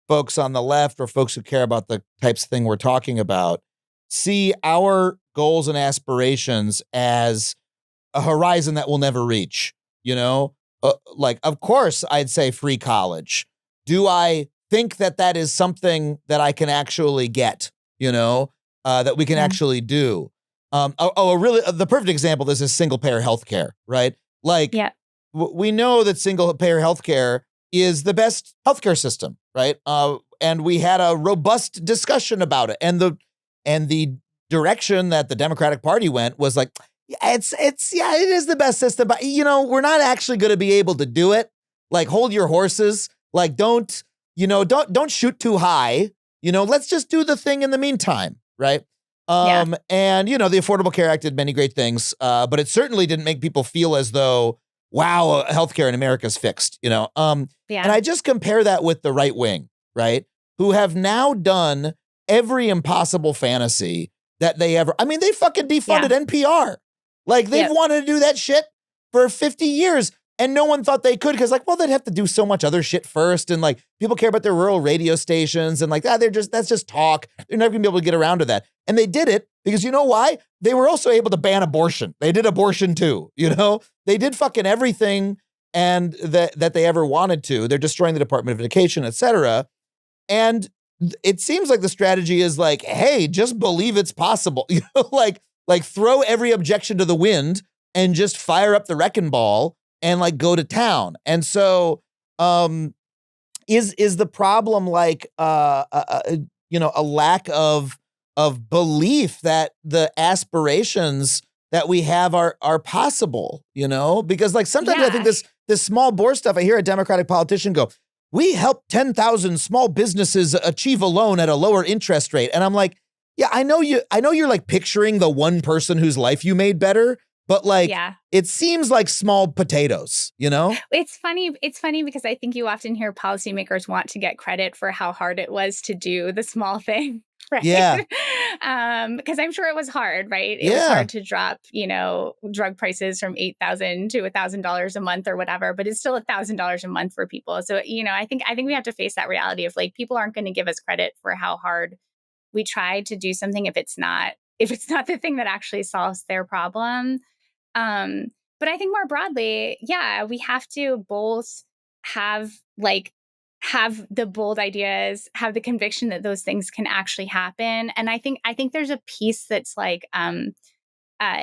folks on the left or folks who care about the types of thing we're talking about see our goals and aspirations as a horizon that we'll never reach, like, of course, I'd say free college. Do I think that is something that I can actually get, that we can actually do? Really, the perfect example of this is single payer healthcare, right? Like, Yeah. We know that single payer healthcare is the best healthcare system, right? And we had a robust discussion about it, and the direction that the Democratic Party went was like, it is the best system, but we're not actually going to be able to do it. Like, hold your horses. Like, don't shoot too high. Let's just do the thing in the meantime, right? And the Affordable Care Act did many great things, but it certainly didn't make people feel as though, wow, healthcare in America is fixed. And I just compare that with the right wing, right? Who have now done every impossible fantasy that they ever. I mean, they fucking defunded NPR. Like, they've wanted to do that shit for 50 years, and no one thought they could because, like, well, they'd have to do so much other shit first, and like people care about their rural radio stations, and like that's just talk. They're never gonna be able to get around to that. And they did it because you know why? They were also able to ban abortion. They did abortion too. They did fucking everything and that they ever wanted to. They're destroying the Department of Education, et cetera. And it seems like the strategy is like, hey, just believe it's possible. Like throw every objection to the wind and just fire up the wrecking ball and like go to town. And so is the problem like a lack of belief that the aspirations that we have are possible, because like sometimes I think this small bore stuff, I hear a Democratic politician go, we helped 10,000 small businesses achieve a loan at a lower interest rate. And I'm like, yeah, I know you're like picturing the one person whose life you made better, but like, it seems like small potatoes, It's funny because I think you often hear policymakers want to get credit for how hard it was to do the small thing. Right. Yeah. Because I'm sure it was hard, right? It was hard to drop, drug prices from $8,000 to $1,000 a month or whatever, but it's still $1,000 a month for people. So, I think we have to face that reality of like, people aren't going to give us credit for how hard we tried to do something if it's not the thing that actually solves their problem. But I think more broadly, we have to both have the bold ideas, have the conviction that those things can actually happen. And I think there's a piece that's like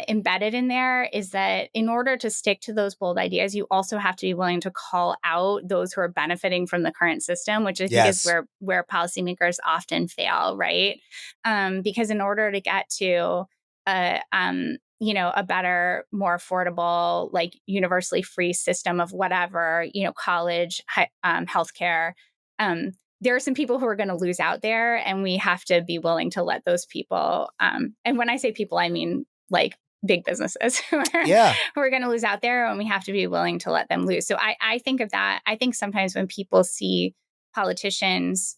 embedded in there is that in order to stick to those bold ideas, you also have to be willing to call out those who are benefiting from the current system, which I think is where policymakers often fail, right? Because in order to get to a better, more affordable, like universally free system of whatever, college, healthcare, there are some people who are going to lose out there, and we have to be willing to let those people. And when I say people, I mean like big businesses who Yeah. are going to lose out there, and we have to be willing to let them lose. So I think of that. I think sometimes when people see politicians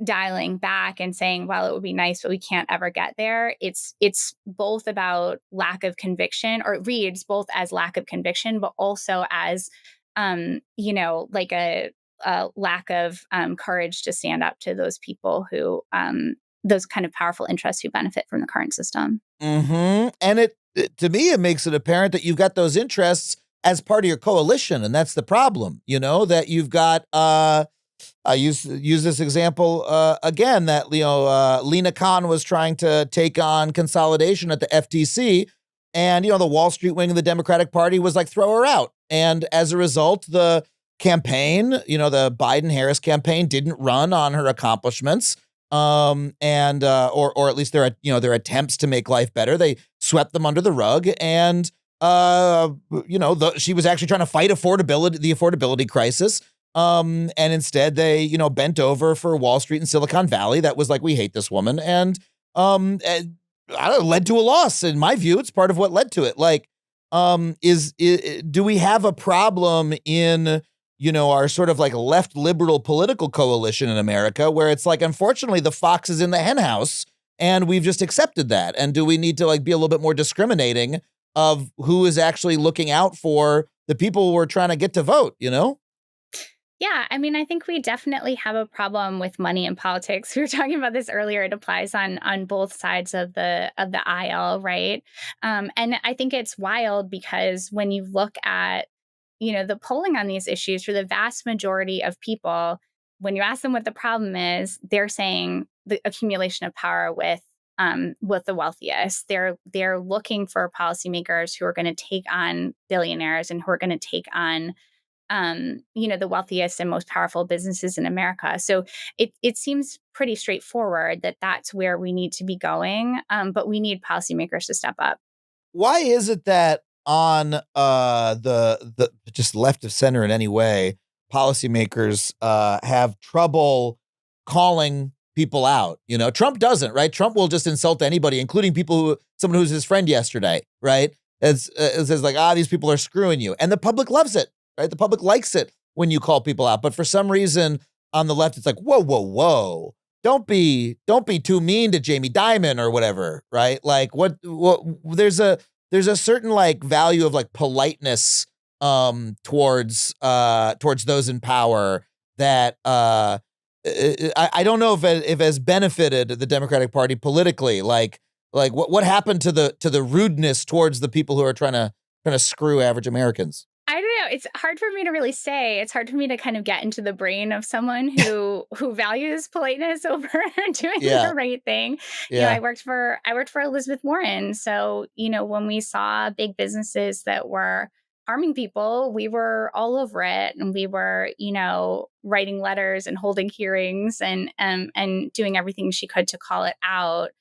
dialing back and saying, well, it would be nice, but we can't ever get there. It's both about lack of conviction, or it reads both as lack of conviction, but also as, like a lack of courage to stand up to those people who, those kind of powerful interests who benefit from the current system. And to me, it makes it apparent that you've got those interests as part of your coalition. And that's the problem, that you've got, I use this example again, that Lena Khan was trying to take on consolidation at the FTC, and the Wall Street wing of the Democratic Party was like, throw her out. And as a result, the campaign, the Biden-Harris campaign, didn't run on her accomplishments, or at least their attempts to make life better. They swept them under the rug, and she was actually trying to fight the affordability crisis. And instead they, bent over for Wall Street and Silicon Valley. That was like, we hate this woman. And led to a loss. In my view, it's part of what led to it. Like, do we have a problem in, our sort of like left liberal political coalition in America, where it's like, unfortunately, the fox is in the hen house and we've just accepted that? And do we need to like be a little bit more discriminating of who is actually looking out for the people we're trying to get to vote, Yeah, I mean, I think we definitely have a problem with money in politics. We were talking about this earlier. It applies on both sides of the aisle, right? And I think it's wild because when you look at, the polling on these issues, for the vast majority of people, when you ask them what the problem is, they're saying the accumulation of power with the wealthiest. They're looking for policymakers who are going to take on billionaires and who are going to take on the wealthiest and most powerful businesses in America. So it seems pretty straightforward that that's where we need to be going. But we need policymakers to step up. Why is it that on the just left of center in any way, policymakers have trouble calling people out? Trump doesn't, right? Trump will just insult anybody, including someone who's his friend yesterday, right? It says like, these people are screwing you. And the public loves it. Right? The public likes it when you call people out. But for some reason on the left, it's like, whoa, whoa, whoa. Don't be too mean to Jamie Dimon or whatever. Right? Like what there's a certain like value of like politeness towards those in power that I don't know if it has benefited the Democratic Party politically. Like what happened to the rudeness towards the people who are trying to screw average Americans? I don't know. It's hard for me to really say. It's hard for me to kind of get into the brain of someone who values politeness over doing the right thing. Yeah. I worked for Elizabeth Warren. So, when we saw big businesses that were harming people, we were all over it, and we were, writing letters and holding hearings and doing everything she could to call it out.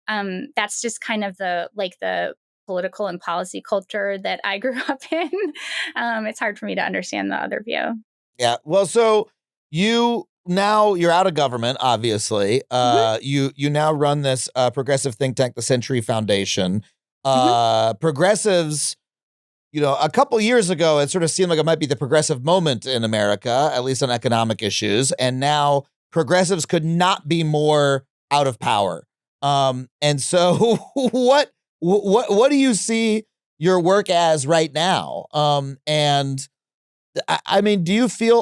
That's just kind of the political and policy culture that I grew up in. It's hard for me to understand the other view. Yeah. Well, so you're out of government, obviously. You now run this progressive think tank, the Century Foundation. Progressives, a couple years ago, it sort of seemed like it might be the progressive moment in America, at least on economic issues. And now progressives could not be more out of power. And so what do you see your work as right now? And I mean,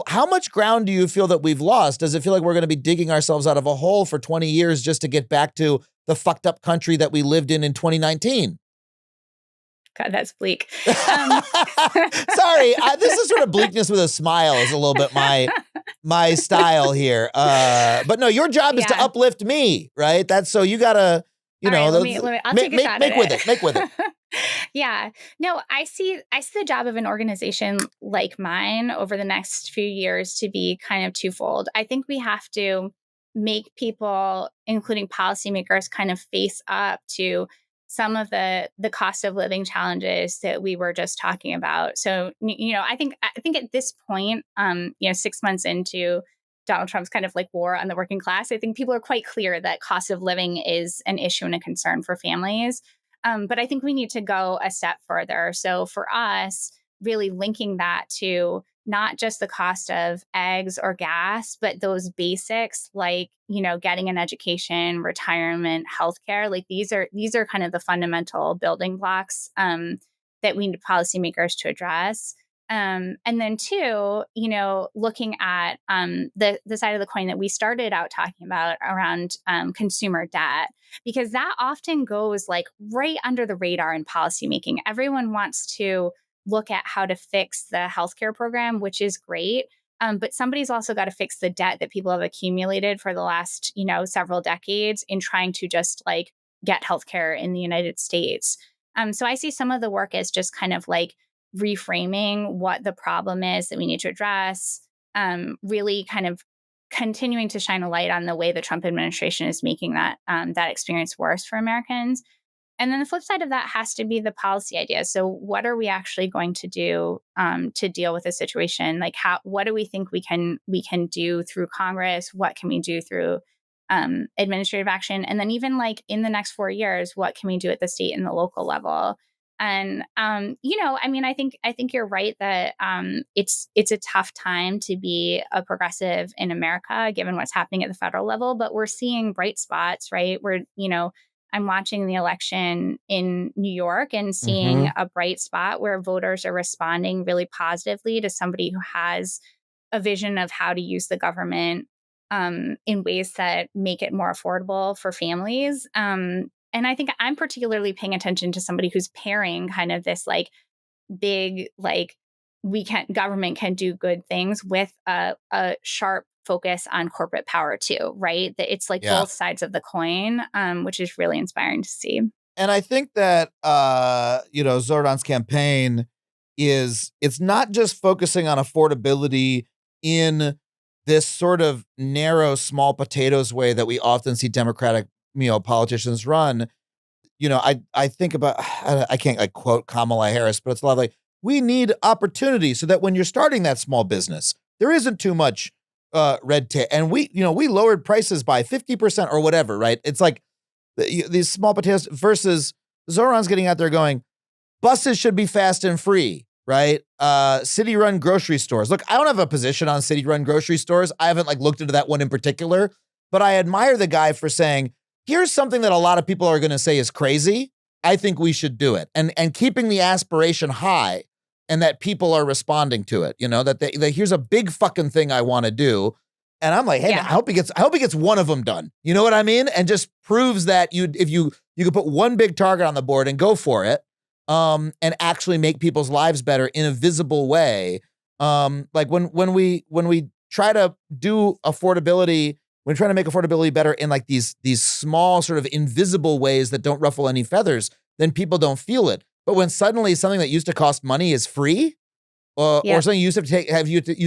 how much ground do you feel that we've lost? Does it feel like we're going to be digging ourselves out of a hole for 20 years just to get back to the fucked up country that we lived in 2019? God, that's bleak. Sorry, this is sort of bleakness with a smile is a little bit my style here. But no, your job is to uplift me, right? That's so you gotta. I'll take a shot at it. Make with it. Yeah. No, I see the job of an organization like mine over the next few years to be kind of twofold. I think we have to make people, including policymakers, kind of face up to some of the cost of living challenges that we were just talking about. So, I think at this point, 6 months into Donald Trump's kind of like war on the working class, I think people are quite clear that cost of living is an issue and a concern for families. But I think we need to go a step further. So for us, really linking that to not just the cost of eggs or gas, but those basics like, getting an education, retirement, healthcare. Like these are kind of the fundamental building blocks that we need policymakers to address. And then two, looking at the side of the coin that we started out talking about around consumer debt, because that often goes like right under the radar in policymaking. Everyone wants to look at how to fix the healthcare program, which is great. But somebody's also got to fix the debt that people have accumulated for the last, several decades in trying to just like get healthcare in the United States. So I see some of the work as just kind of like reframing what the problem is that we need to address, really kind of continuing to shine a light on the way the Trump administration is making that experience worse for Americans. And then the flip side of that has to be the policy idea. So what are we actually going to do to deal with the situation? Like what do we think we can do through Congress? What can we do through administrative action? And then even like in the next 4 years, what can we do at the state and the local level? And I think you're right that it's a tough time to be a progressive in America, given what's happening at the federal level. But we're seeing bright spots, right? I'm watching the election in New York and seeing a bright spot where voters are responding really positively to somebody who has a vision of how to use the government in ways that make it more affordable for families. And I think I'm particularly paying attention to somebody who's pairing kind of this like big, like government can do good things with a sharp focus on corporate power too, right? That it's like both sides of the coin, which is really inspiring to see. And I think that, Zordan's campaign it's not just focusing on affordability in this sort of narrow, small potatoes way that we often see Democratic, politicians run. I think about, I can't like quote Kamala Harris, but it's a lot like, we need opportunity so that when you're starting that small business, there isn't too much red tape. And we lowered prices by 50% or whatever, right? It's like these small potatoes versus Zoran's getting out there going, buses should be fast and free, right? City-run grocery stores. Look, I don't have a position on city-run grocery stores. I haven't like looked into that one in particular, but I admire the guy for saying, here's something that a lot of people are going to say is crazy. I think we should do it. And keeping the aspiration high and that people are responding to it, that here's a big fucking thing I want to do. And I'm like, hey, man, I hope he gets one of them done. You know what I mean? And just proves that if you could put one big target on the board and go for it, and actually make people's lives better in a visible way. Like when we try to do affordability, we're trying to make affordability better in like these small sort of invisible ways that don't ruffle any feathers, then people don't feel it. But when suddenly something that used to cost money is free, or something you used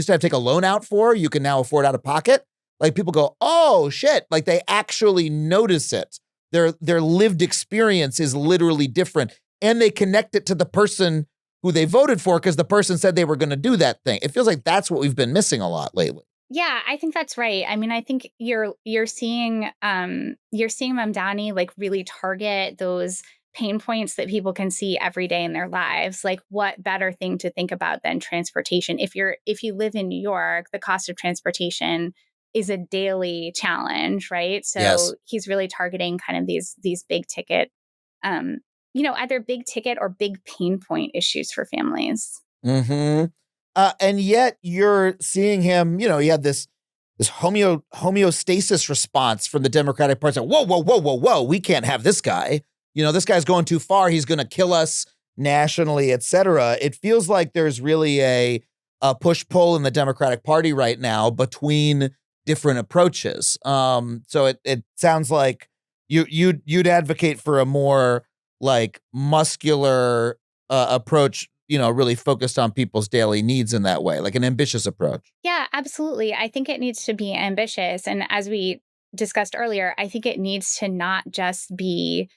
to take a loan out for, you can now afford out of pocket. Like people go, oh shit! Like they actually notice it. Their lived experience is literally different, and they connect it to the person who they voted for because the person said they were going to do that thing. It feels like that's what we've been missing a lot lately. Yeah, I think that's right. I mean, I think you're seeing Mamdani like really target those pain points that people can see every day in their lives. Like, what better thing to think about than transportation? If you live in New York, the cost of transportation is a daily challenge, right? So he's really targeting kind of these big ticket, either big ticket or big pain point issues for families. Mm-hmm. And yet you're seeing him, he had this homeostasis response from the Democratic Party. Saying, whoa, we can't have this guy. This guy's going too far. He's going to kill us nationally, et cetera. It feels like there's really a push-pull in the Democratic Party right now between different approaches. So it sounds like you'd advocate for a more like muscular approach, really focused on people's daily needs in that way, like an ambitious approach. Yeah, absolutely. I think it needs to be ambitious. And as we discussed earlier, I think it needs to not just be,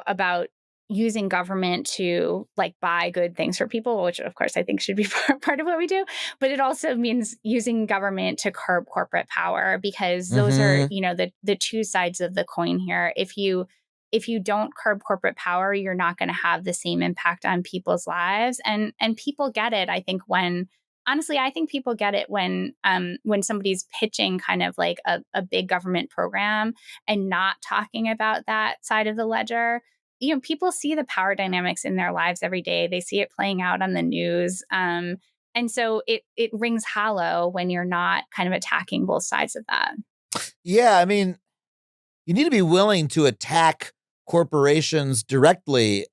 about using government to like buy good things for people, which of course I think should be part of what we do. But it also means using government to curb corporate power, because those are, the two sides of the coin here. If if you don't curb corporate power, you're not going to have the same impact on people's lives. And people get it. I think honestly, I think people get it when somebody's pitching kind of like a big government program and not talking about that side of the ledger. People see the power dynamics in their lives every day. They see it playing out on the news. And so it rings hollow when you're not kind of attacking both sides of that. Yeah, I mean, you need to be willing to attack corporations directly.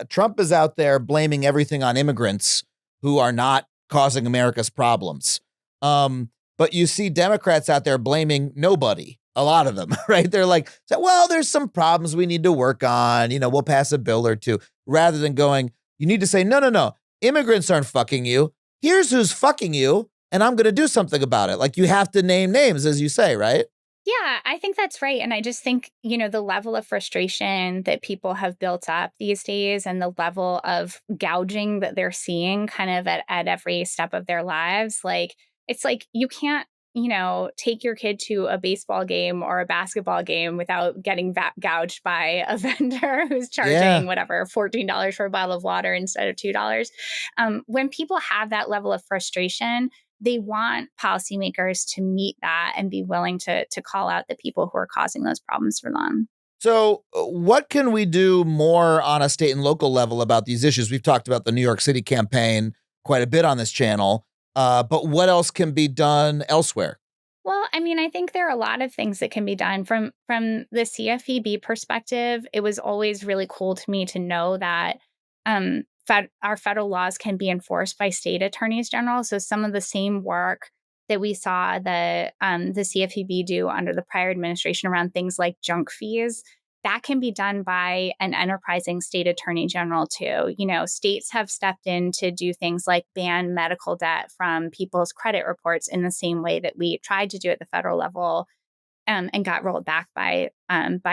Trump is out there blaming everything on immigrants who are not causing America's problems. But you see Democrats out there blaming nobody, a lot of them, right? They're like, well, there's some problems we need to work on. We'll pass a bill or two, rather than going, you need to say, no. Immigrants aren't fucking you. Here's who's fucking you, and I'm going to do something about it. Like, you have to name names, as you say, right? Yeah, I think that's right. And I just think, the level of frustration that people have built up these days and the level of gouging that they're seeing kind of at every step of their lives, like, it's like you can't, take your kid to a baseball game or a basketball game without getting gouged by a vendor who's charging whatever, $14 for a bottle of water instead of $2. When people have that level of frustration, they want policymakers to meet that and be willing to call out the people who are causing those problems for them. So what can we do more on a state and local level about these issues? We've talked about the New York City campaign quite a bit on this channel, but what else can be done elsewhere? Well, I mean, I think there are a lot of things that can be done from the CFPB perspective. It was always really cool to me to know that our federal laws can be enforced by state attorneys general. So some of the same work that we saw the CFPB do under the prior administration around things like junk fees, that can be done by an enterprising state attorney general too. States have stepped in to do things like ban medical debt from people's credit reports in the same way that we tried to do at the federal level and got rolled back by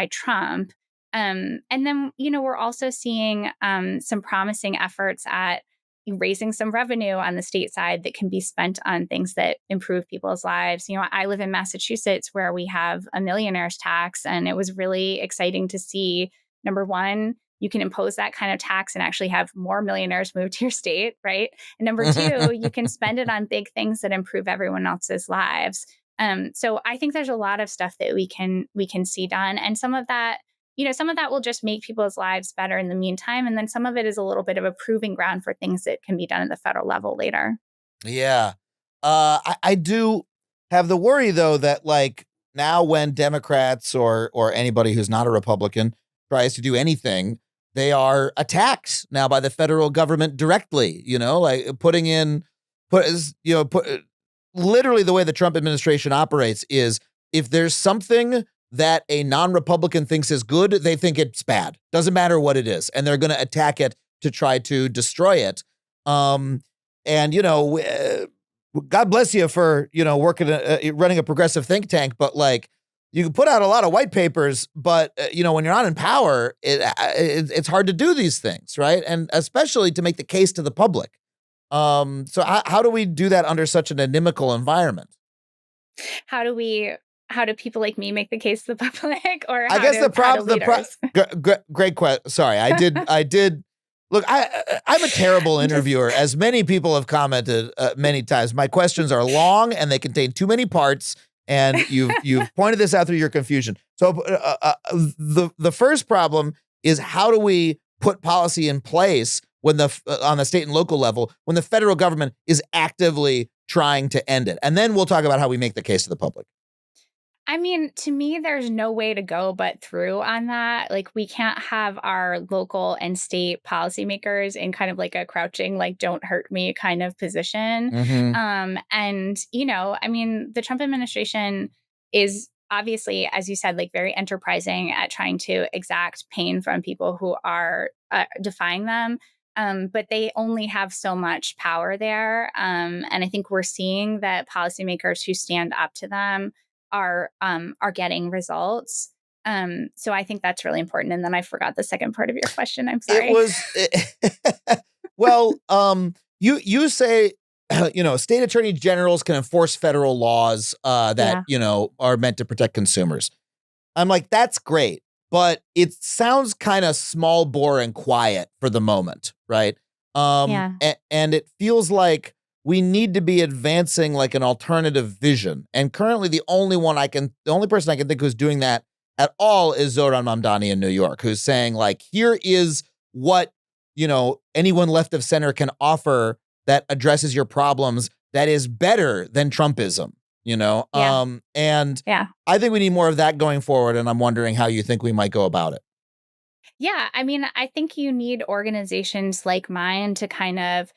Trump. And then, we're also seeing some promising efforts at raising some revenue on the state side that can be spent on things that improve people's lives. I live in Massachusetts where we have a millionaire's tax, and it was really exciting to see, number one, you can impose that kind of tax and actually have more millionaires move to your state, right? And number two, you can spend it on big things that improve everyone else's lives. So I think there's a lot of stuff that we can see done, and some of that will just make people's lives better in the meantime. And then some of it is a little bit of a proving ground for things that can be done at the federal level later. Yeah. I do have the worry, though, that like now when Democrats or anybody who's not a Republican tries to do anything, they are attacked now by the federal government directly, like literally the way the Trump administration operates is if there's something that a non-Republican thinks is good, they think it's bad. Doesn't matter what it is. And they're going to attack it to try to destroy it. And, God bless you for, working, running a progressive think tank. But like, you can put out a lot of white papers, but, when you're not in power, it's hard to do these things, right? And especially to make the case to the public. So how do we do that under such an inimical environment? How do people like me make the case to the public? Or I guess great question. Sorry, I did. Look, I'm a terrible interviewer, as many people have commented many times. My questions are long and they contain too many parts. And you've pointed this out through your confusion. So the first problem is, how do we put policy in place when on the state and local level when the federal government is actively trying to end it? And then we'll talk about how we make the case to the public. I mean, to me, there's no way to go but through on that. Like, we can't have our local and state policymakers in kind of like a crouching, like, don't hurt me kind of position. Mm-hmm. And, I mean, the Trump administration is obviously, as you said, like very enterprising at trying to exact pain from people who are defying them. But they only have so much power there. And I think we're seeing that policymakers who stand up to them are getting results. So I think that's really important. And then I forgot the second part of your question. I'm sorry. You say, state attorney generals can enforce federal laws that, are meant to protect consumers. I'm like, that's great. but it sounds kind of small bore and quiet for the moment, right? Yeah. And it feels like we need to be advancing like an alternative vision. And currently the only person I can think who's doing that at all is Zoran Mamdani in New York, who's saying like, here is what, anyone left of center can offer that addresses your problems that is better than Trumpism, Yeah. and Yeah. I think we need more of that going forward. And I'm wondering how you think we might go about it. Yeah. I mean, I think you need organizations like mine to kind of,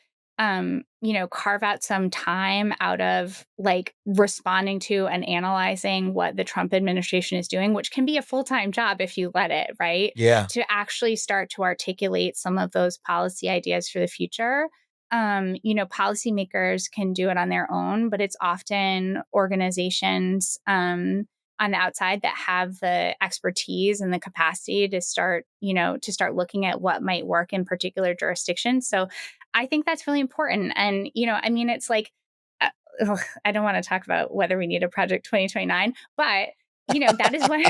carve out some time out of like responding to and analyzing what the Trump administration is doing, which can be a full-time job if you let it, right? Yeah. To actually start to articulate some of those policy ideas for the future. Policymakers can do it on their own, but it's often organizations, on the outside that have the expertise and the capacity to start looking at what might work in particular jurisdictions. So I think that's really important. And, it's like, uh, I don't want to talk about whether we need a Project 2029, but that is what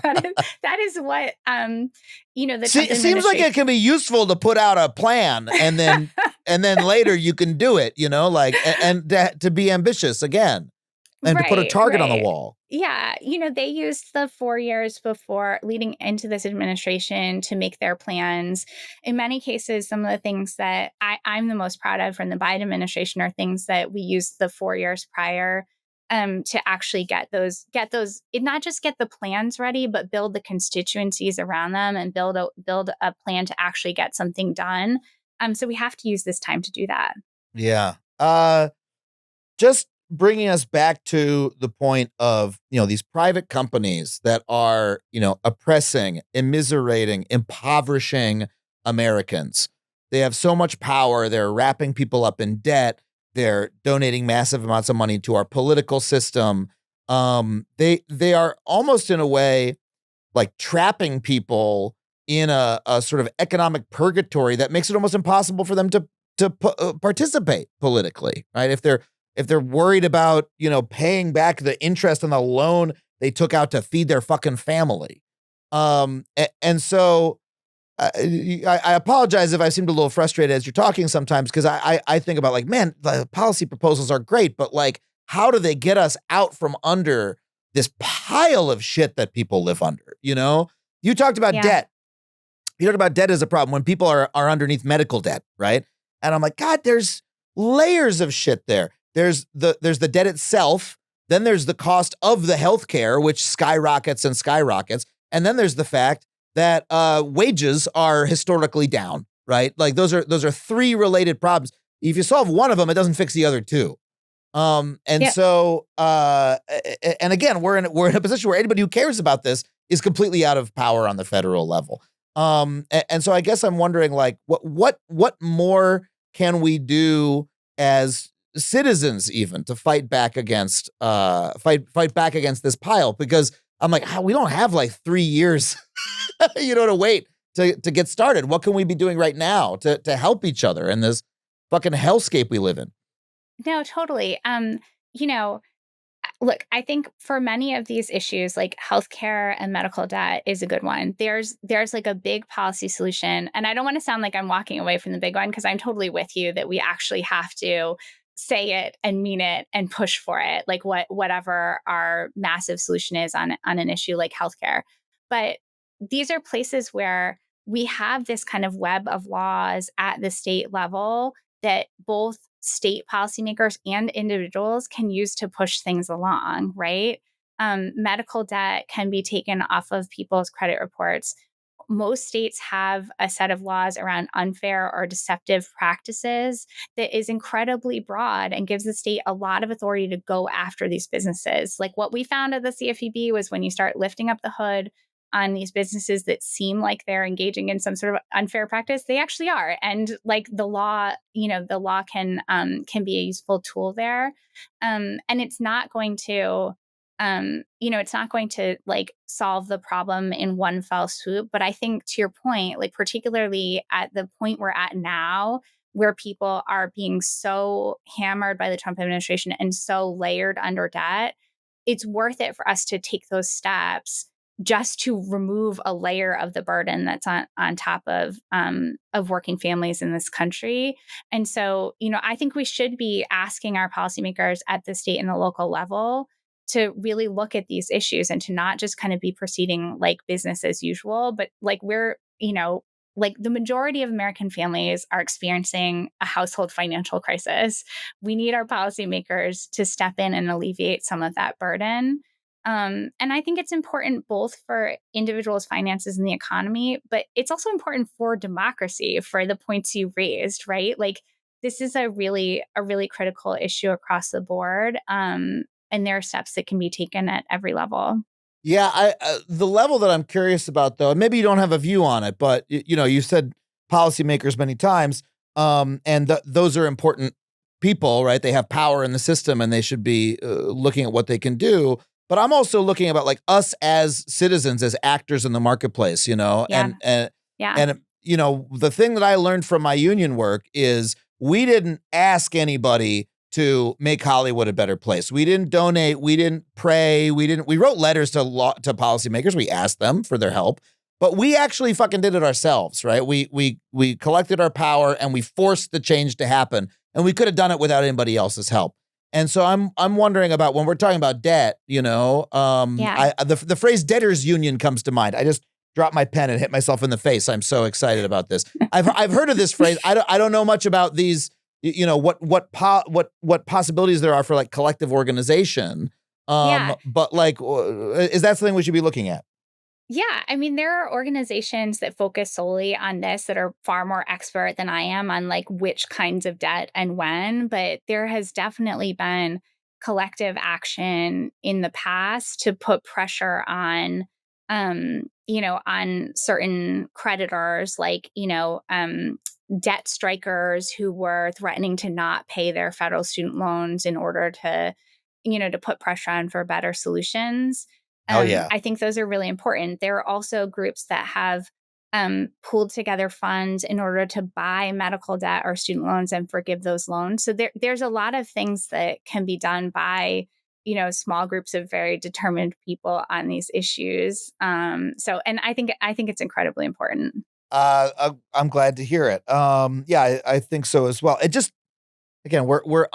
that is what the Trump Seems like it can be useful to put out a plan and then later you can do it, and to be ambitious again and to put a target on the wall. Yeah. They used the 4 years before leading into this administration to make their plans. In many cases, some of the things that I'm the most proud of from the Biden administration are things that we used the 4 years prior to actually get those, not just get the plans ready, but build the constituencies around them and build a plan to actually get something done. So we have to use this time to do that. Yeah. Just bringing us back to the point of, these private companies that are, oppressing, immiserating, impoverishing Americans. They have so much power. They're wrapping people up in debt. They're donating massive amounts of money to our political system. They are almost in a way like trapping people in a sort of economic purgatory that makes it almost impossible for them to participate politically, right? If they're worried about, paying back the interest on the loan they took out to feed their fucking family. And so I apologize if I seemed a little frustrated as you're talking sometimes, because I think about like, man, the policy proposals are great, but like, how do they get us out from under this pile of shit that people live under? You talked about debt. You talked about debt as a problem when people are underneath medical debt, right? And I'm like, God, there's layers of shit there. There's the debt itself. Then there's the cost of the healthcare, which skyrockets and skyrockets. And then there's the fact that wages are historically down, right? Like those are three related problems. If you solve one of them, it doesn't fix the other two. So and again, we're in a position where anybody who cares about this is completely out of power on the federal level. And so I guess I'm wondering, like, what more can we do as citizens even to fight back against this pile? Because I'm like, we don't have like 3 years, to wait to get started. What can we be doing right now to help each other in this fucking hellscape we live in? No, totally. Look, I think for many of these issues, like healthcare and medical debt is a good one. There's like a big policy solution. And I don't want to sound like I'm walking away from the big one, because I'm totally with you that we actually have to say it and mean it and push for it, like whatever our massive solution is on an issue like healthcare. But these are places where we have this kind of web of laws at the state level that both state policymakers and individuals can use to push things along, right? Medical debt can be taken off of people's credit reports. Most states have a set of laws around unfair or deceptive practices that is incredibly broad and gives the state a lot of authority to go after these businesses. Like what we found at the CFPB was when you start lifting up the hood on these businesses that seem like they're engaging in some sort of unfair practice, they actually are. And like the law can be a useful tool there. And it's not going to, like solve the problem in one fell swoop. But I think to your point, like particularly at the point we're at now, where people are being so hammered by the Trump administration and so layered under debt, it's worth it for us to take those steps just to remove a layer of the burden that's on top of working families in this country. And so, I think we should be asking our policymakers at the state and the local level to really look at these issues and to not just kind of be proceeding like business as usual, but like like the majority of American families are experiencing a household financial crisis. We need our policymakers to step in and alleviate some of that burden. And I think it's important both for individuals' finances and the economy, but it's also important for democracy, for the points you raised, right? Like this is a really critical issue across the board. And there are steps that can be taken at every level. Yeah, the level that I'm curious about, though, and maybe you don't have a view on it, but you said policymakers many times, and those are important people, right? They have power in the system, and they should be looking at what they can do. But I'm also looking about like us as citizens, as actors in the marketplace, Yeah. and Yeah. the thing that I learned from my union work is we didn't ask anybody to make Hollywood a better place. We didn't donate. We didn't pray. We wrote letters to policymakers. We asked them for their help, but we actually fucking did it ourselves, right? We collected our power and we forced the change to happen, and we could have done it without anybody else's help. And so I'm wondering about when we're talking about debt, the phrase debtors union comes to mind. I just dropped my pen and hit myself in the face. I'm so excited about this. I've heard of this phrase. I don't know much about these. What possibilities there are for like collective organization. But like, is that something we should be looking at? Yeah. I mean, there are organizations that focus solely on this that are far more expert than I am on like which kinds of debt and when, but there has definitely been collective action in the past to put pressure on, on certain creditors, like, debt strikers who were threatening to not pay their federal student loans in order to, to put pressure on for better solutions. Oh, yeah. I think those are really important. There are also groups that have pooled together funds in order to buy medical debt or student loans and forgive those loans. So there's a lot of things that can be done by, small groups of very determined people on these issues. And I think it's incredibly important. I'm glad to hear it. I think so as well. It just, again, we're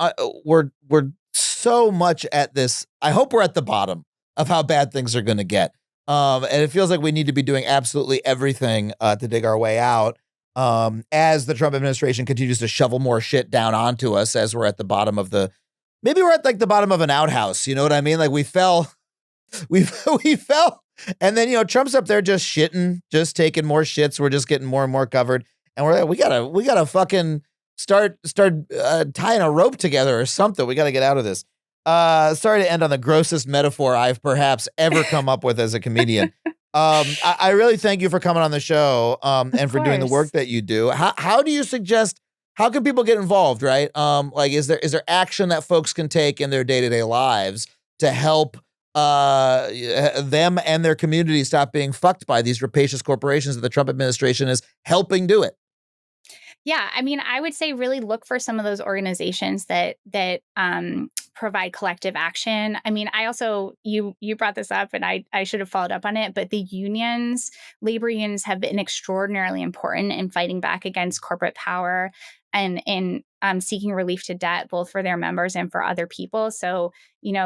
so much at this. I hope we're at the bottom of how bad things are going to get. And it feels like we need to be doing absolutely everything to dig our way out as the Trump administration continues to shovel more shit down onto us as we're at the bottom of maybe we're at like the bottom of an outhouse. You know what I mean? Like we fell, we fell. And then, Trump's up there just shitting, just taking more shits. We're just getting more and more covered. And we're like, we gotta fucking start tying a rope together or something. We got to get out of this. Sorry to end on the grossest metaphor I've perhaps ever come up with as a comedian. I really thank you for coming on the show and for doing the work that you do. How do you suggest, how can people get involved, right? Like, is there action that folks can take in their day-to-day lives to help them and their community stop being fucked by these rapacious corporations that the Trump administration is helping do it? Yeah, I mean, I would say really look for some of those organizations that provide collective action. I mean, I also, you brought this up and I should have followed up on it, but the unions, labor unions have been extraordinarily important in fighting back against corporate power and in seeking relief to debt, both for their members and for other people. So,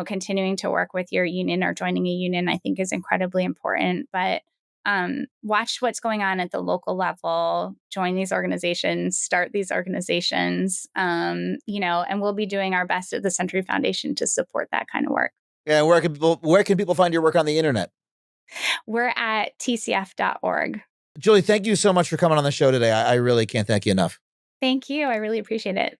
continuing to work with your union or joining a union, I think is incredibly important. But watch what's going on at the local level, join these organizations, start these organizations, and we'll be doing our best at the Century Foundation to support that kind of work. Yeah, where can people find your work on the internet? We're at tcf.org. Julie, thank you so much for coming on the show today. I really can't thank you enough. Thank you. I really appreciate it.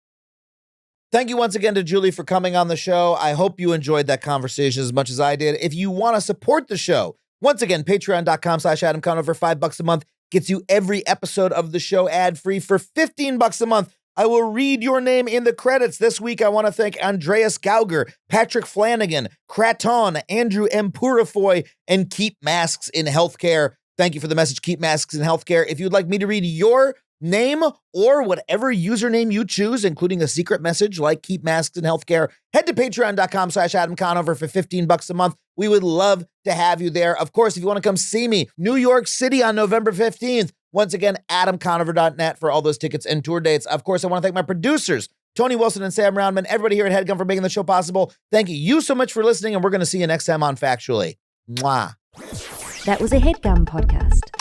Thank you once again to Julie for coming on the show. I hope you enjoyed that conversation as much as I did. If you want to support the show, once again, patreon.com/Adam Conover, $5 a month gets you every episode of the show ad-free. For $15 a month, I will read your name in the credits. This week, I want to thank Andreas Gauger, Patrick Flanagan, Kraton, Andrew M. Purifoy, and Keep Masks in Healthcare. Thank you for the message, Keep Masks in Healthcare. If you'd like me to read your Name or whatever username you choose, including a secret message like Keep Masks in Healthcare. Head to patreon.com/Adam Conover for $15 a month. We would love to have you there. Of course, if you want to come see me, New York City on November 15th. Once again, adamconover.net for all those tickets and tour dates. Of course, I want to thank my producers, Tony Wilson and Sam Roundman, everybody here at HeadGum for making the show possible. Thank you so much for listening, and we're going to see you next time on Factually. Mwah. That was a HeadGum podcast.